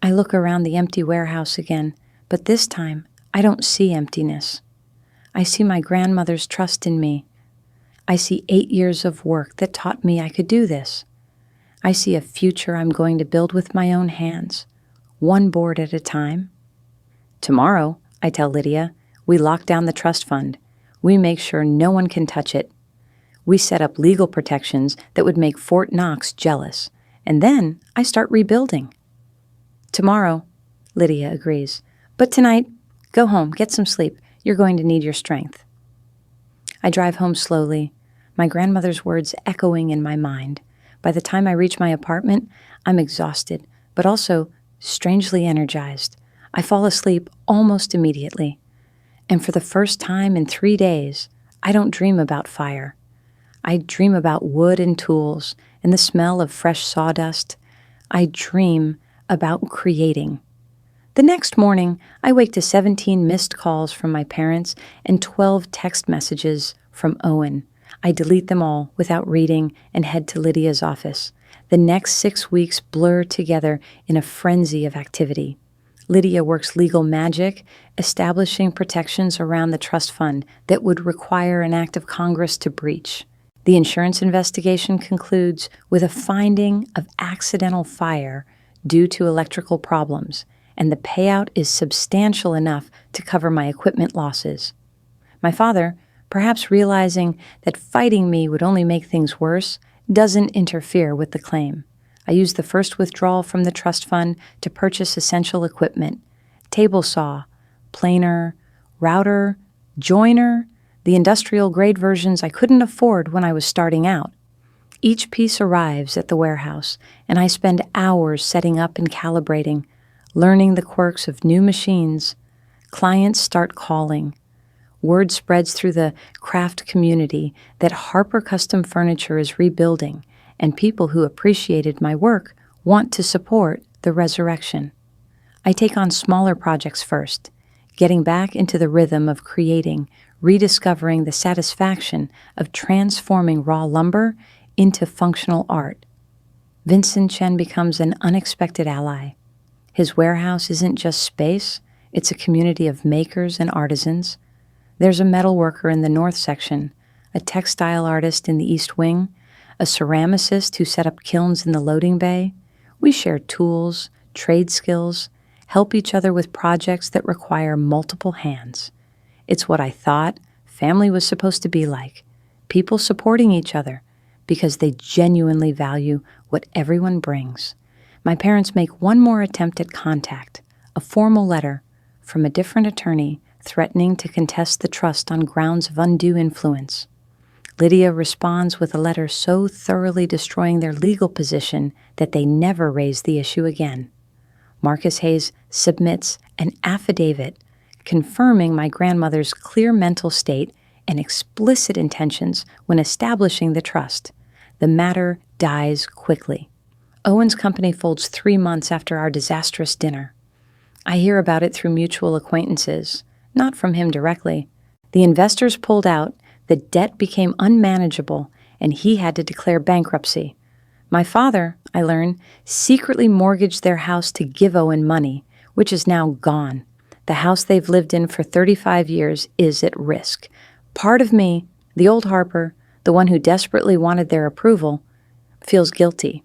I look around the empty warehouse again, but this time I don't see emptiness. I see my grandmother's trust in me. I see 8 years of work that taught me I could do this. I see a future I'm going to build with my own hands, one board at a time. Tomorrow, I tell Lydia, we lock down the trust fund. We make sure no one can touch it. We set up legal protections that would make Fort Knox jealous. And then I start rebuilding. Tomorrow, Lydia agrees. But tonight, go home, get some sleep. You're going to need your strength. I drive home slowly, my grandmother's words echoing in my mind. By the time I reach my apartment, I'm exhausted, but also strangely energized. I fall asleep almost immediately. And for the first time in 3 days, I don't dream about fire. I dream about wood and tools and the smell of fresh sawdust. I dream about creating. The next morning, I wake to 17 missed calls from my parents and 12 text messages from Owen. I delete them all without reading and head to Lydia's office. The next 6 weeks blur together in a frenzy of activity. Lydia works legal magic, establishing protections around the trust fund that would require an act of Congress to breach. The insurance investigation concludes with a finding of accidental fire due to electrical problems, and the payout is substantial enough to cover my equipment losses. My father, perhaps realizing that fighting me would only make things worse, doesn't interfere with the claim. I use the first withdrawal from the trust fund to purchase essential equipment: table saw, planer, router, joiner, the industrial-grade versions I couldn't afford when I was starting out. Each piece arrives at the warehouse, and I spend hours setting up and calibrating, learning the quirks of new machines. Clients start calling. Word spreads through the craft community that Harper Custom Furniture is rebuilding, and people who appreciated my work want to support the resurrection. I take on smaller projects first, getting back into the rhythm of creating, rediscovering the satisfaction of transforming raw lumber into functional art. Vincent Chen becomes an unexpected ally. His warehouse isn't just space, it's a community of makers and artisans. There's a metalworker in the north section, a textile artist in the east wing, a ceramicist who set up kilns in the loading bay. We share tools, trade skills, help each other with projects that require multiple hands. It's what I thought family was supposed to be like, people supporting each other because they genuinely value what everyone brings. My parents make one more attempt at contact, a formal letter from a different attorney threatening to contest the trust on grounds of undue influence. Lydia responds with a letter so thoroughly destroying their legal position that they never raise the issue again. Marcus Hayes submits an affidavit confirming my grandmother's clear mental state and explicit intentions when establishing the trust. The matter dies quickly. Owen's company folds 3 months after our disastrous dinner. I hear about it through mutual acquaintances, not from him directly. The investors pulled out The debt became unmanageable, and he had to declare bankruptcy. My father, I learned, secretly mortgaged their house to give Owen money, which is now gone. The house they've lived in for 35 years is at risk. Part of me, the old Harper, the one who desperately wanted their approval, feels guilty.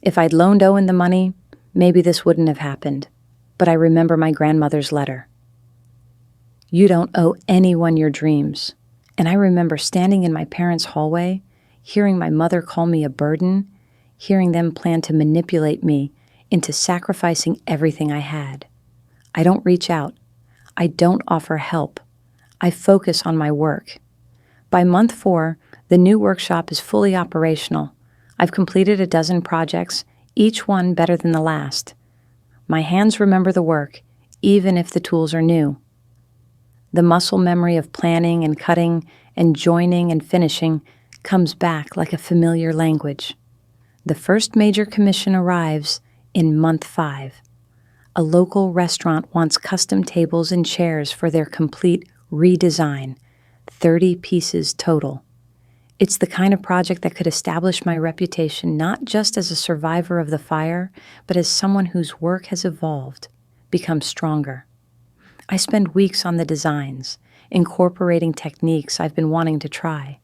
If I'd loaned Owen the money, maybe this wouldn't have happened. But I remember my grandmother's letter. You don't owe anyone your dreams. And I remember standing in my parents' hallway, hearing my mother call me a burden, hearing them plan to manipulate me into sacrificing everything I had. I don't reach out. I don't offer help. I focus on my work. By month 4, the new workshop is fully operational. I've completed a dozen projects, each one better than the last. My hands remember the work, even if the tools are new. The muscle memory of planning and cutting and joining and finishing comes back like a familiar language. The first major commission arrives in month 5. A local restaurant wants custom tables and chairs for their complete redesign, 30 pieces total. It's the kind of project that could establish my reputation not just as a survivor of the fire, but as someone whose work has evolved, become stronger. I spend weeks on the designs, incorporating techniques I've been wanting to try,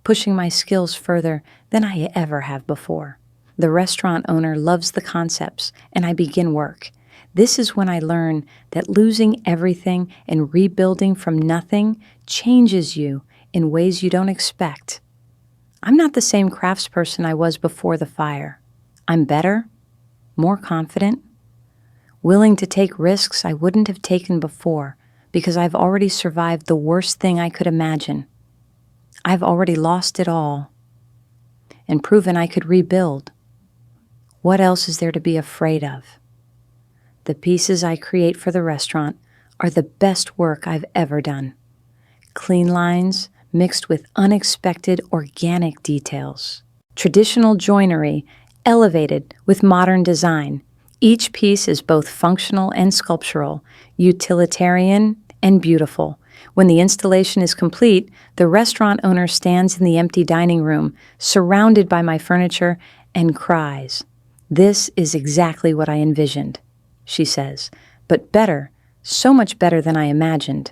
pushing my skills further than I ever have before. The restaurant owner loves the concepts, and I begin work. This is when I learn that losing everything and rebuilding from nothing changes you in ways you don't expect. I'm not the same craftsperson I was before the fire. I'm better, more confident, willing to take risks I wouldn't have taken before because I've already survived the worst thing I could imagine. I've already lost it all and proven I could rebuild. What else is there to be afraid of? The pieces I create for the restaurant are the best work I've ever done. Clean lines mixed with unexpected organic details. Traditional joinery elevated with modern design. Each piece is both functional and sculptural, utilitarian and beautiful. When the installation is complete, the restaurant owner stands in the empty dining room, surrounded by my furniture, and cries. "This is exactly what I envisioned," she says, "but better, so much better than I imagined."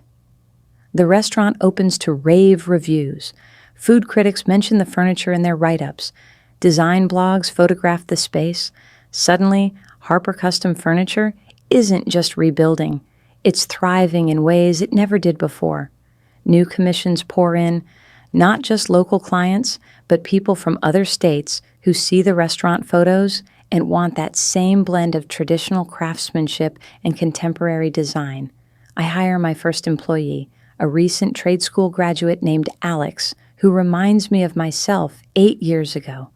The restaurant opens to rave reviews. Food critics mention the furniture in their write-ups. Design blogs photograph the space. Suddenly, Harper Custom Furniture isn't just rebuilding. It's thriving in ways it never did before. New commissions pour in, not just local clients, but people from other states who see the restaurant photos and want that same blend of traditional craftsmanship and contemporary design. I hire my first employee, a recent trade school graduate named Alex, who reminds me of myself 8 years ago,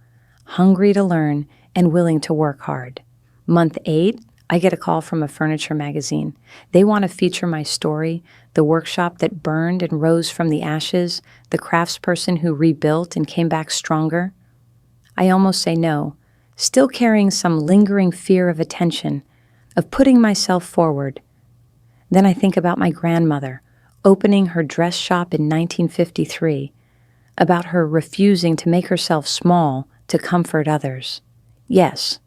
hungry to learn and willing to work hard. Month 8, I get a call from a furniture magazine. They want to feature my story, the workshop that burned and rose from the ashes, the craftsperson who rebuilt and came back stronger. I almost say no, still carrying some lingering fear of attention, of putting myself forward. Then I think about my grandmother, opening her dress shop in 1953, about her refusing to make herself small to comfort others. Yes,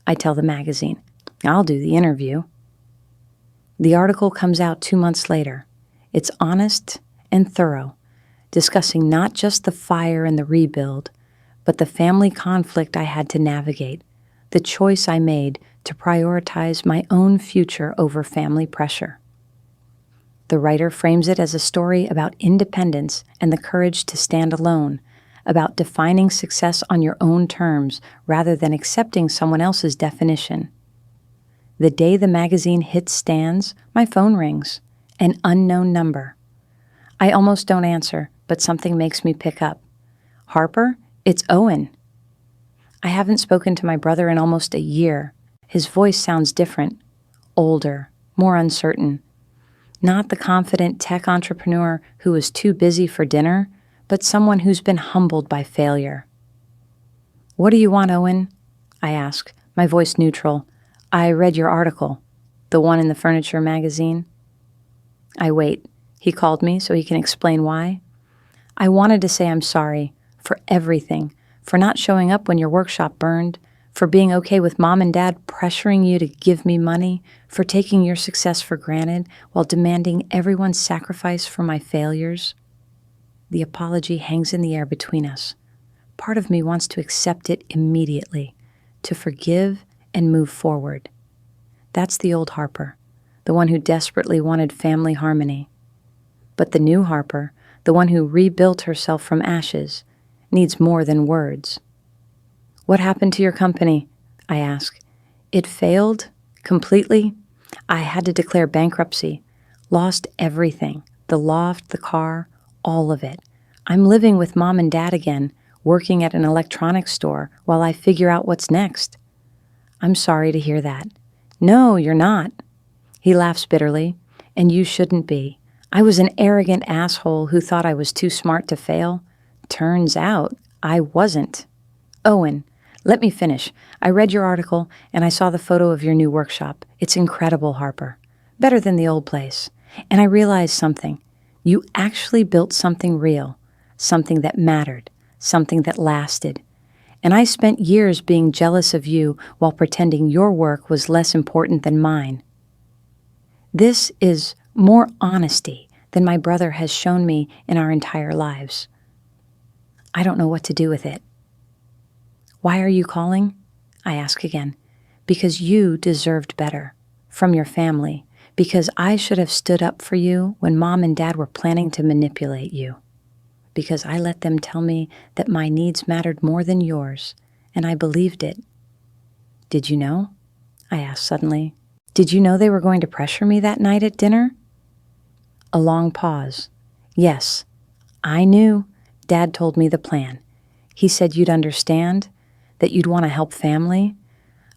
I tell the magazine, I'll do the interview. The article comes out 2 months later. It's honest and thorough, discussing not just the fire and the rebuild, but the family conflict I had to navigate, the choice I made to prioritize my own future over family pressure. The writer frames it as a story about independence and the courage to stand alone, about defining success on your own terms rather than accepting someone else's definition. The day the magazine hits stands, my phone rings, an unknown number. I almost don't answer, but something makes me pick up. "Harper, it's Owen." I haven't spoken to my brother in almost a year. His voice sounds different, older, more uncertain. Not the confident tech entrepreneur who was too busy for dinner, but someone who's been humbled by failure. "What do you want, Owen?" I ask, my voice neutral. "I read your article, the one in the furniture magazine." I wait. He called me so he can explain why. I wanted to say I'm sorry for everything, for not showing up when your workshop burned, for being okay with mom and dad pressuring you to give me money, for taking your success for granted while demanding everyone's sacrifice for my failures. The apology hangs in the air between us. Part of me wants to accept it immediately, to forgive and move forward. That's the old Harper, the one who desperately wanted family harmony. But the new Harper, the one who rebuilt herself from ashes, needs more than words. What happened to your company? I ask. It failed? Completely? I had to declare bankruptcy. Lost everything. The loft, the car, all of it. I'm living with mom and dad again, working at an electronics store while I figure out what's next. I'm sorry to hear that. No, you're not. He laughs bitterly. And you shouldn't be. I was an arrogant asshole who thought I was too smart to fail. Turns out I wasn't. Owen, let me finish. I read your article and I saw the photo of your new workshop. It's incredible, Harper. Better than the old place. And I realized something. You actually built something real, something that mattered, something that lasted. And I spent years being jealous of you while pretending your work was less important than mine. This is more honesty than my brother has shown me in our entire lives. I don't know what to do with it. Why are you calling? I ask again. Because you deserved better. From your family. Because I should have stood up for you when mom and dad were planning to manipulate you. Because I let them tell me that my needs mattered more than yours, and I believed it. Did you know? I asked suddenly. Did you know they were going to pressure me that night at dinner? A long pause. Yes, I knew. Dad told me the plan. He said you'd understand, that you'd want to help family.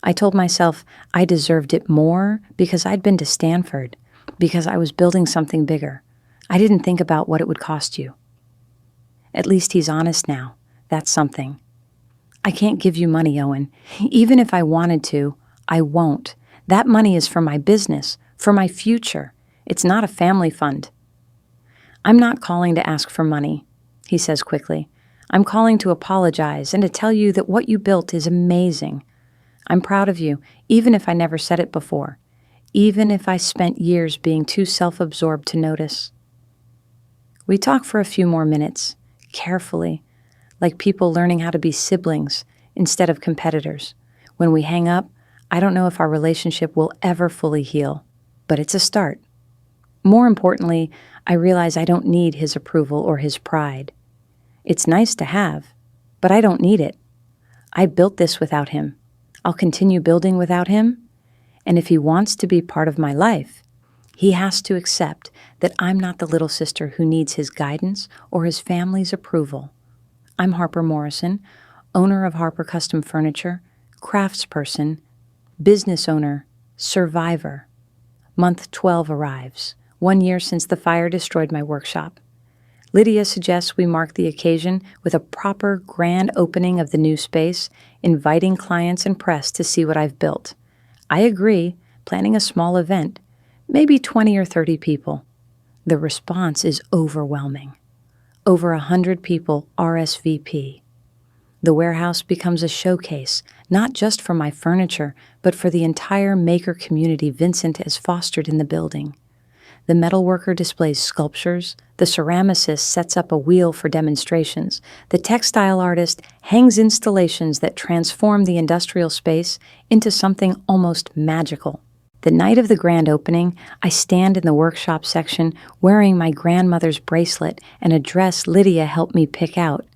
I told myself I deserved it more because I'd been to Stanford, because I was building something bigger. I didn't think about what it would cost you. At least he's honest now. That's something. I can't give you money, Owen. Even if I wanted to, I won't. That money is for my business, for my future. It's not a family fund. I'm not calling to ask for money, he says quickly. I'm calling to apologize and to tell you that what you built is amazing. I'm proud of you, even if I never said it before, even if I spent years being too self-absorbed to notice. We talk for a few more minutes, carefully, like people learning how to be siblings instead of competitors. When we hang up, I don't know if our relationship will ever fully heal, but it's a start. More importantly, I realize I don't need his approval or his pride. It's nice to have, but I don't need it. I built this without him. I'll continue building without him. And if he wants to be part of my life, he has to accept that I'm not the little sister who needs his guidance or his family's approval. I'm Harper Morrison, owner of Harper Custom Furniture, craftsperson, business owner, survivor. Month 12 arrives, 1 year since the fire destroyed my workshop. Lydia suggests we mark the occasion with a proper grand opening of the new space, inviting clients and press to see what I've built. I agree, planning a small event, maybe 20 or 30 people. The response is overwhelming. Over 100 people RSVP. The warehouse becomes a showcase, not just for my furniture, but for the entire maker community Vincent has fostered in the building. The metalworker displays sculptures, the ceramicist sets up a wheel for demonstrations, the textile artist hangs installations that transform the industrial space into something almost magical. The night of the grand opening, I stand in the workshop section wearing my grandmother's bracelet and a dress Lydia helped me pick out.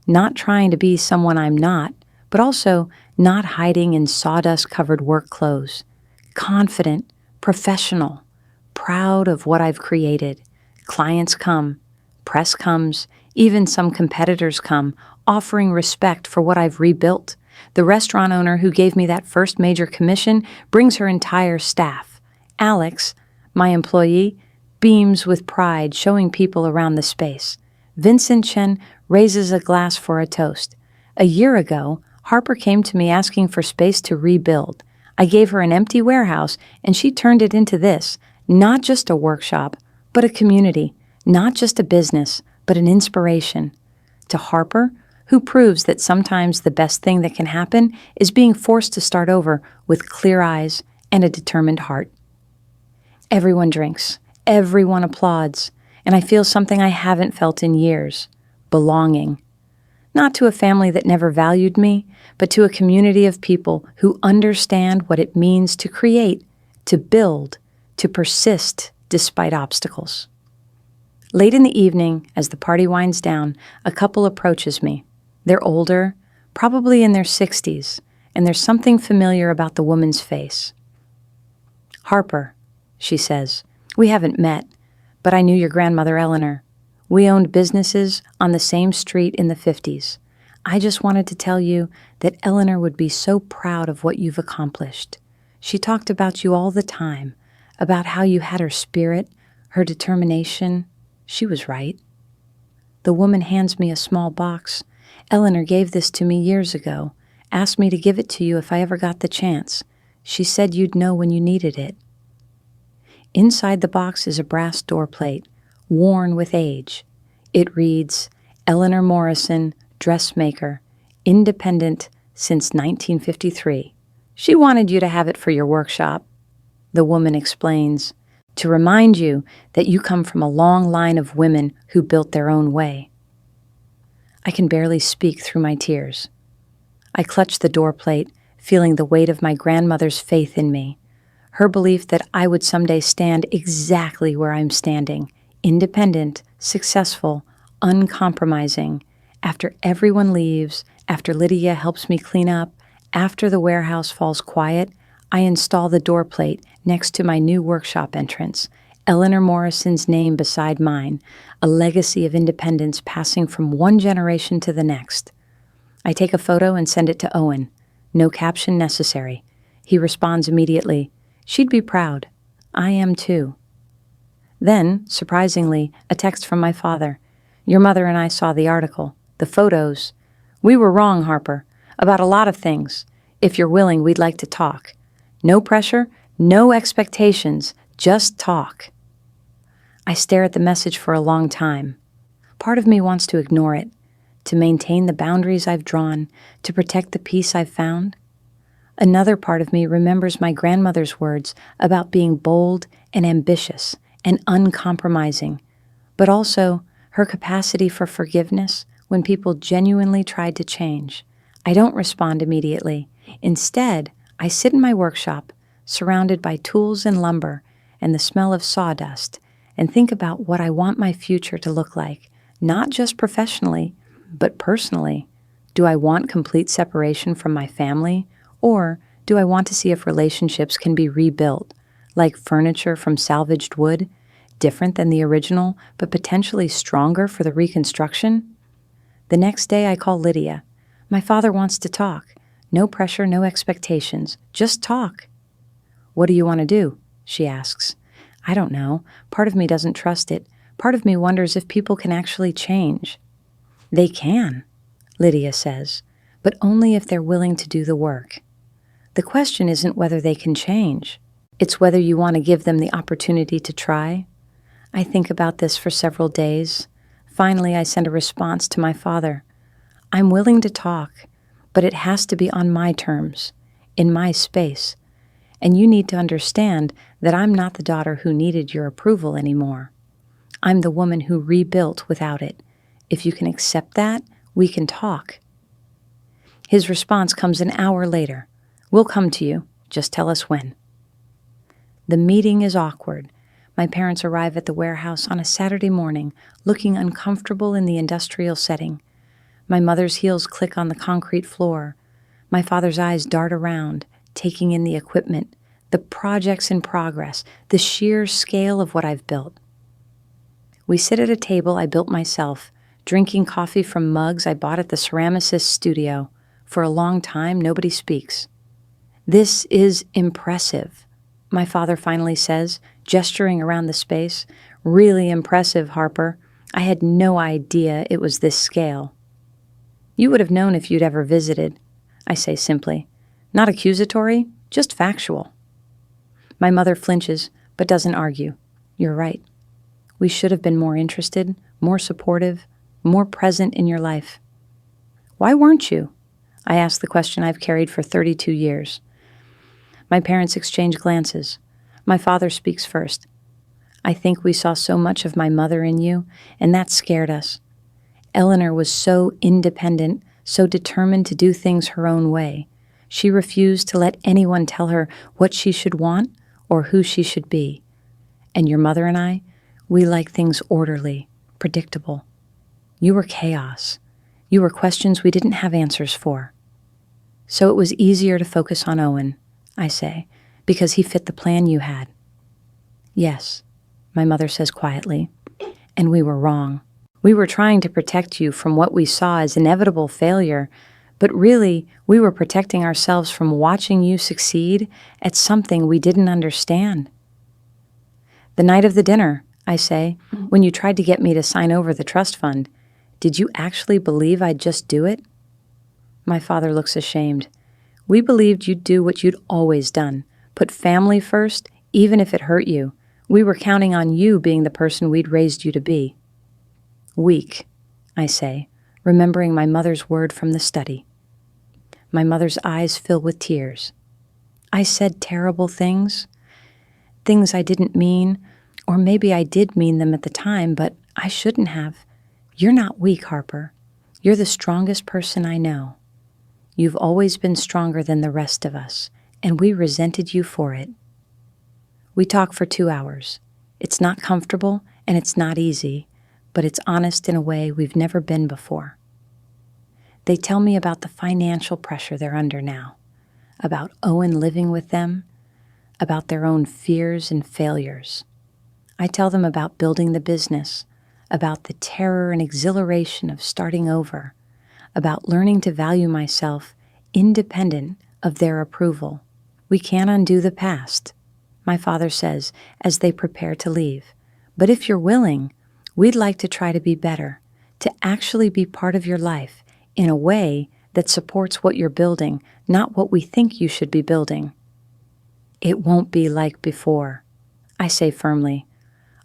Not trying to be someone I'm not, but also not hiding in sawdust-covered work clothes. Confident, professional, proud of what I've created. Clients come, press comes, even some competitors come, offering respect for what I've rebuilt. The restaurant owner who gave me that first major commission brings her entire staff. Alex, my employee, beams with pride, showing people around the space. Vincent Chen raises a glass for a toast. A year ago, Harper came to me asking for space to rebuild. I gave her an empty warehouse, and she turned it into this. Not just a workshop, but a community. Not just a business, but an inspiration. To Harper, who proves that sometimes the best thing that can happen is being forced to start over with clear eyes and a determined heart. Everyone drinks, everyone applauds, and I feel something I haven't felt in years: belonging. Not to a family that never valued me, but to a community of people who understand what it means to create, to build, to persist despite obstacles. Late in the evening, as the party winds down, a couple approaches me. They're older, probably in their 60s, and there's something familiar about the woman's face. "Harper," she says, "we haven't met, but I knew your grandmother Eleanor. We owned businesses on the same street in the 50s. I just wanted to tell you that Eleanor would be so proud of what you've accomplished. She talked about you all the time, about how you had her spirit, her determination. She was right." The woman hands me a small box. "Eleanor gave this to me years ago, asked me to give it to you if I ever got the chance. She said you'd know when you needed it." Inside the box is a brass door plate, worn with age. It reads, "Eleanor Morrison, dressmaker, independent since 1953. She wanted you to have it for your workshop." The woman explains, "To remind you that you come from a long line of women who built their own way." I can barely speak through my tears. I clutch the door plate, feeling the weight of my grandmother's faith in me, her belief that I would someday stand exactly where I'm standing, independent, successful, uncompromising. After everyone leaves, after Lydia helps me clean up, after the warehouse falls quiet, I install the door plate next to my new workshop entrance, Eleanor Morrison's name beside mine, a legacy of independence passing from one generation to the next. I take a photo and send it to Owen. No caption necessary. He responds immediately, "She'd be proud. I am too." Then, surprisingly, a text from my father. "Your mother and I saw the article, the photos. We were wrong, Harper, about a lot of things. If you're willing, we'd like to talk. No pressure, no expectations, just talk." I stare at the message for a long time. Part of me wants to ignore it, to maintain the boundaries I've drawn, to protect the peace I've found. Another part of me remembers my grandmother's words about being bold and ambitious and uncompromising, but also her capacity for forgiveness when people genuinely tried to change. I don't respond immediately. Instead, I sit in my workshop, surrounded by tools and lumber and the smell of sawdust, and think about what I want my future to look like, not just professionally, but personally. Do I want complete separation from my family, or do I want to see if relationships can be rebuilt, like furniture from salvaged wood, different than the original, but potentially stronger for the reconstruction? The next day I call Lydia. "My father wants to talk. No pressure, no expectations. Just talk." "What do you want to do?" she asks. "I don't know. Part of me doesn't trust it. Part of me wonders if people can actually change." "They can," Lydia says, "but only if they're willing to do the work. The question isn't whether they can change. It's whether you want to give them the opportunity to try." I think about this for several days. Finally, I send a response to my father. "I'm willing to talk, but it has to be on my terms, in my space. And you need to understand that I'm not the daughter who needed your approval anymore. I'm the woman who rebuilt without it. If you can accept that, we can talk." His response comes an hour later. "We'll come to you. Just tell us when." The meeting is awkward. My parents arrive at the warehouse on a Saturday morning, looking uncomfortable in the industrial setting. My mother's heels click on the concrete floor. My father's eyes dart around, taking in the equipment, the projects in progress, the sheer scale of what I've built. We sit at a table I built myself, drinking coffee from mugs I bought at the ceramicist's studio. For a long time, nobody speaks. "This is impressive," my father finally says, gesturing around the space. "Really impressive, Harper. I had no idea it was this scale." "You would have known if you'd ever visited," I say simply. Not accusatory, just factual. My mother flinches, but doesn't argue. "You're right. We should have been more interested, more supportive, more present in your life. Why weren't you? I asked the question I've carried for 32 years. My parents exchange glances. My father speaks first. I think we saw so much of my mother in you, and that scared us. Eleanor was so independent, so determined to do things her own way. She refused to let anyone tell her what she should want or who she should be. And your mother and I, we like things orderly, predictable. You were chaos. You were questions we didn't have answers for. So it was easier to focus on Owen, I say, because he fit the plan you had. Yes, my mother says quietly, and we were wrong. We were trying to protect you from what we saw as inevitable failure, but really, we were protecting ourselves from watching you succeed at something we didn't understand. The night of the dinner, I say, when you tried to get me to sign over the trust fund, did you actually believe I'd just do it? My father looks ashamed. We believed you'd do what you'd always done, put family first, even if it hurt you. We were counting on you being the person we'd raised you to be. Weak, I say, remembering my mother's word from the study. My mother's eyes fill with tears. I said terrible things I didn't mean, or maybe I did mean them at the time, but I shouldn't have. You're not weak, Harper. You're the strongest person I know. You've always been stronger than the rest of us, and we resented you for it. We talk for 2 hours. It's not comfortable, and it's not easy, but it's honest in a way we've never been before. They tell me about the financial pressure they're under now, about Owen living with them, about their own fears and failures. I tell them about building the business, about the terror and exhilaration of starting over, about learning to value myself independent of their approval. We can't undo the past, my father says as they prepare to leave. But if you're willing, we'd like to try to be better, to actually be part of your life in a way that supports what you're building, not what we think you should be building. It won't be like before, I say firmly.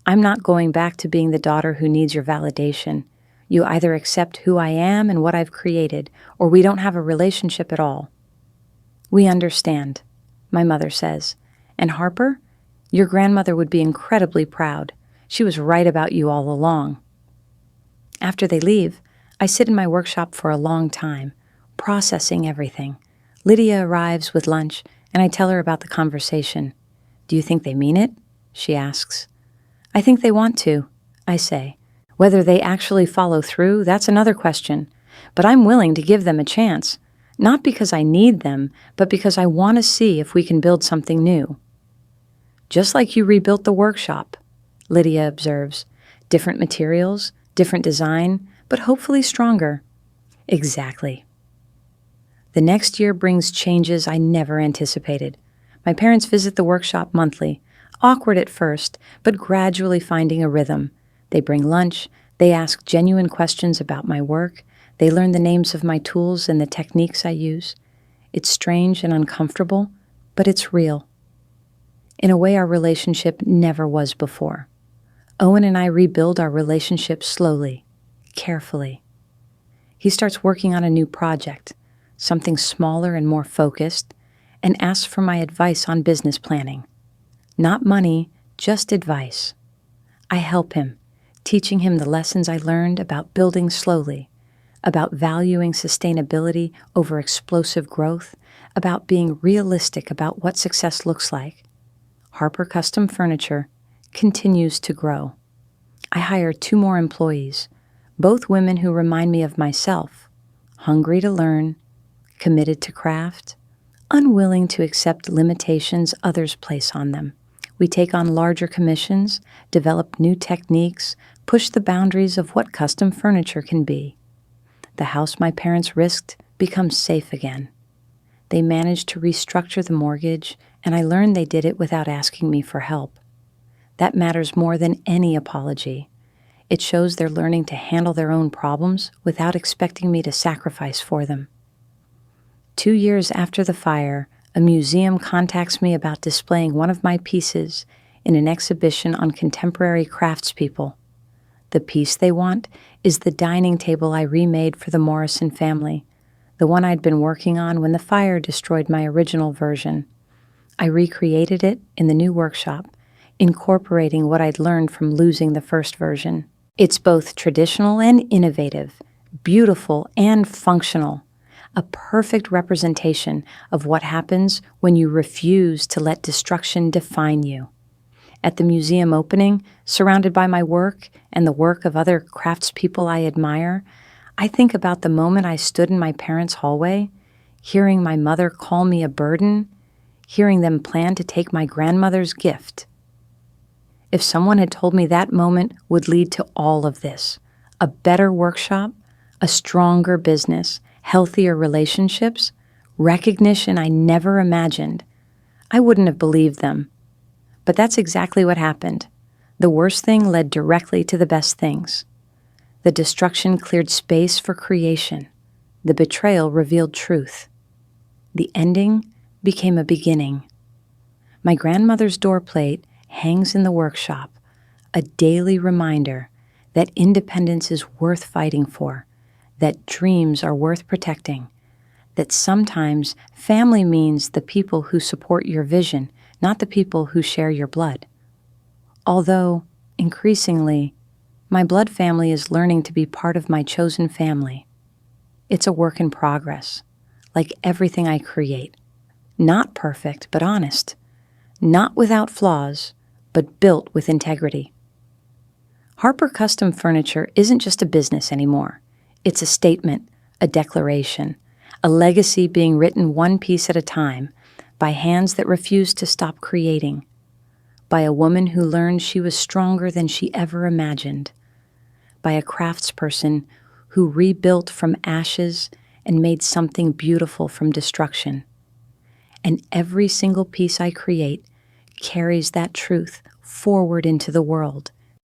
I'm not going back to being the daughter who needs your validation. You either accept who I am and what I've created, or we don't have a relationship at all. We understand, my mother says. And Harper, your grandmother would be incredibly proud. She was right about you all along. After they leave, I sit in my workshop for a long time, processing everything. Lydia arrives with lunch, and I tell her about the conversation. Do you think they mean it? She asks. I think they want to, I say. Whether they actually follow through, that's another question. But I'm willing to give them a chance, not because I need them, but because I want to see if we can build something new. Just like you rebuilt the workshop, Lydia observes. Different materials, different design, but hopefully stronger. Exactly. The next year brings changes I never anticipated. My parents visit the workshop monthly, awkward at first, but gradually finding a rhythm. They bring lunch, they ask genuine questions about my work, they learn the names of my tools and the techniques I use. It's strange and uncomfortable, but it's real. In a way our relationship never was before. Owen and I rebuild our relationship slowly, carefully. He starts working on a new project, something smaller and more focused, and asks for my advice on business planning. Not money, just advice. I help him, teaching him the lessons I learned about building slowly, about valuing sustainability over explosive growth, about being realistic about what success looks like. Harper Custom Furniture continues to grow. I hire 2 more employees, both women who remind me of myself, hungry to learn, committed to craft, unwilling to accept limitations others place on them. We take on larger commissions, develop new techniques, push the boundaries of what custom furniture can be. The house my parents risked becomes safe again. They managed to restructure the mortgage, and I learned they did it without asking me for help. That matters more than any apology. It shows they're learning to handle their own problems without expecting me to sacrifice for them. 2 years after the fire, a museum contacts me about displaying one of my pieces in an exhibition on contemporary craftspeople. The piece they want is the dining table I remade for the Morrison family, the one I'd been working on when the fire destroyed my original version. I recreated it in the new workshop, incorporating what I'd learned from losing the first version. It's both traditional and innovative, beautiful and functional, a perfect representation of what happens when you refuse to let destruction define you. At the museum opening, surrounded by my work and the work of other craftspeople I admire, I think about the moment I stood in my parents' hallway, hearing my mother call me a burden, hearing them plan to take my grandmother's gift. If someone had told me that moment would lead to all of this, a better workshop, a stronger business, healthier relationships, recognition I never imagined, I wouldn't have believed them. But that's exactly what happened. The worst thing led directly to the best things. The destruction cleared space for creation. The betrayal revealed truth. The ending became a beginning. My grandmother's door plate hangs in the workshop, a daily reminder that independence is worth fighting for, that dreams are worth protecting, that sometimes family means the people who support your vision, not the people who share your blood. Although, increasingly, my blood family is learning to be part of my chosen family. It's a work in progress, like everything I create. Not perfect, but honest. Not without flaws, but built with integrity. Harper Custom Furniture isn't just a business anymore. It's a statement, a declaration, a legacy being written one piece at a time by hands that refuse to stop creating, by a woman who learned she was stronger than she ever imagined, by a craftsperson who rebuilt from ashes and made something beautiful from destruction. And every single piece I create carries that truth forward into the world,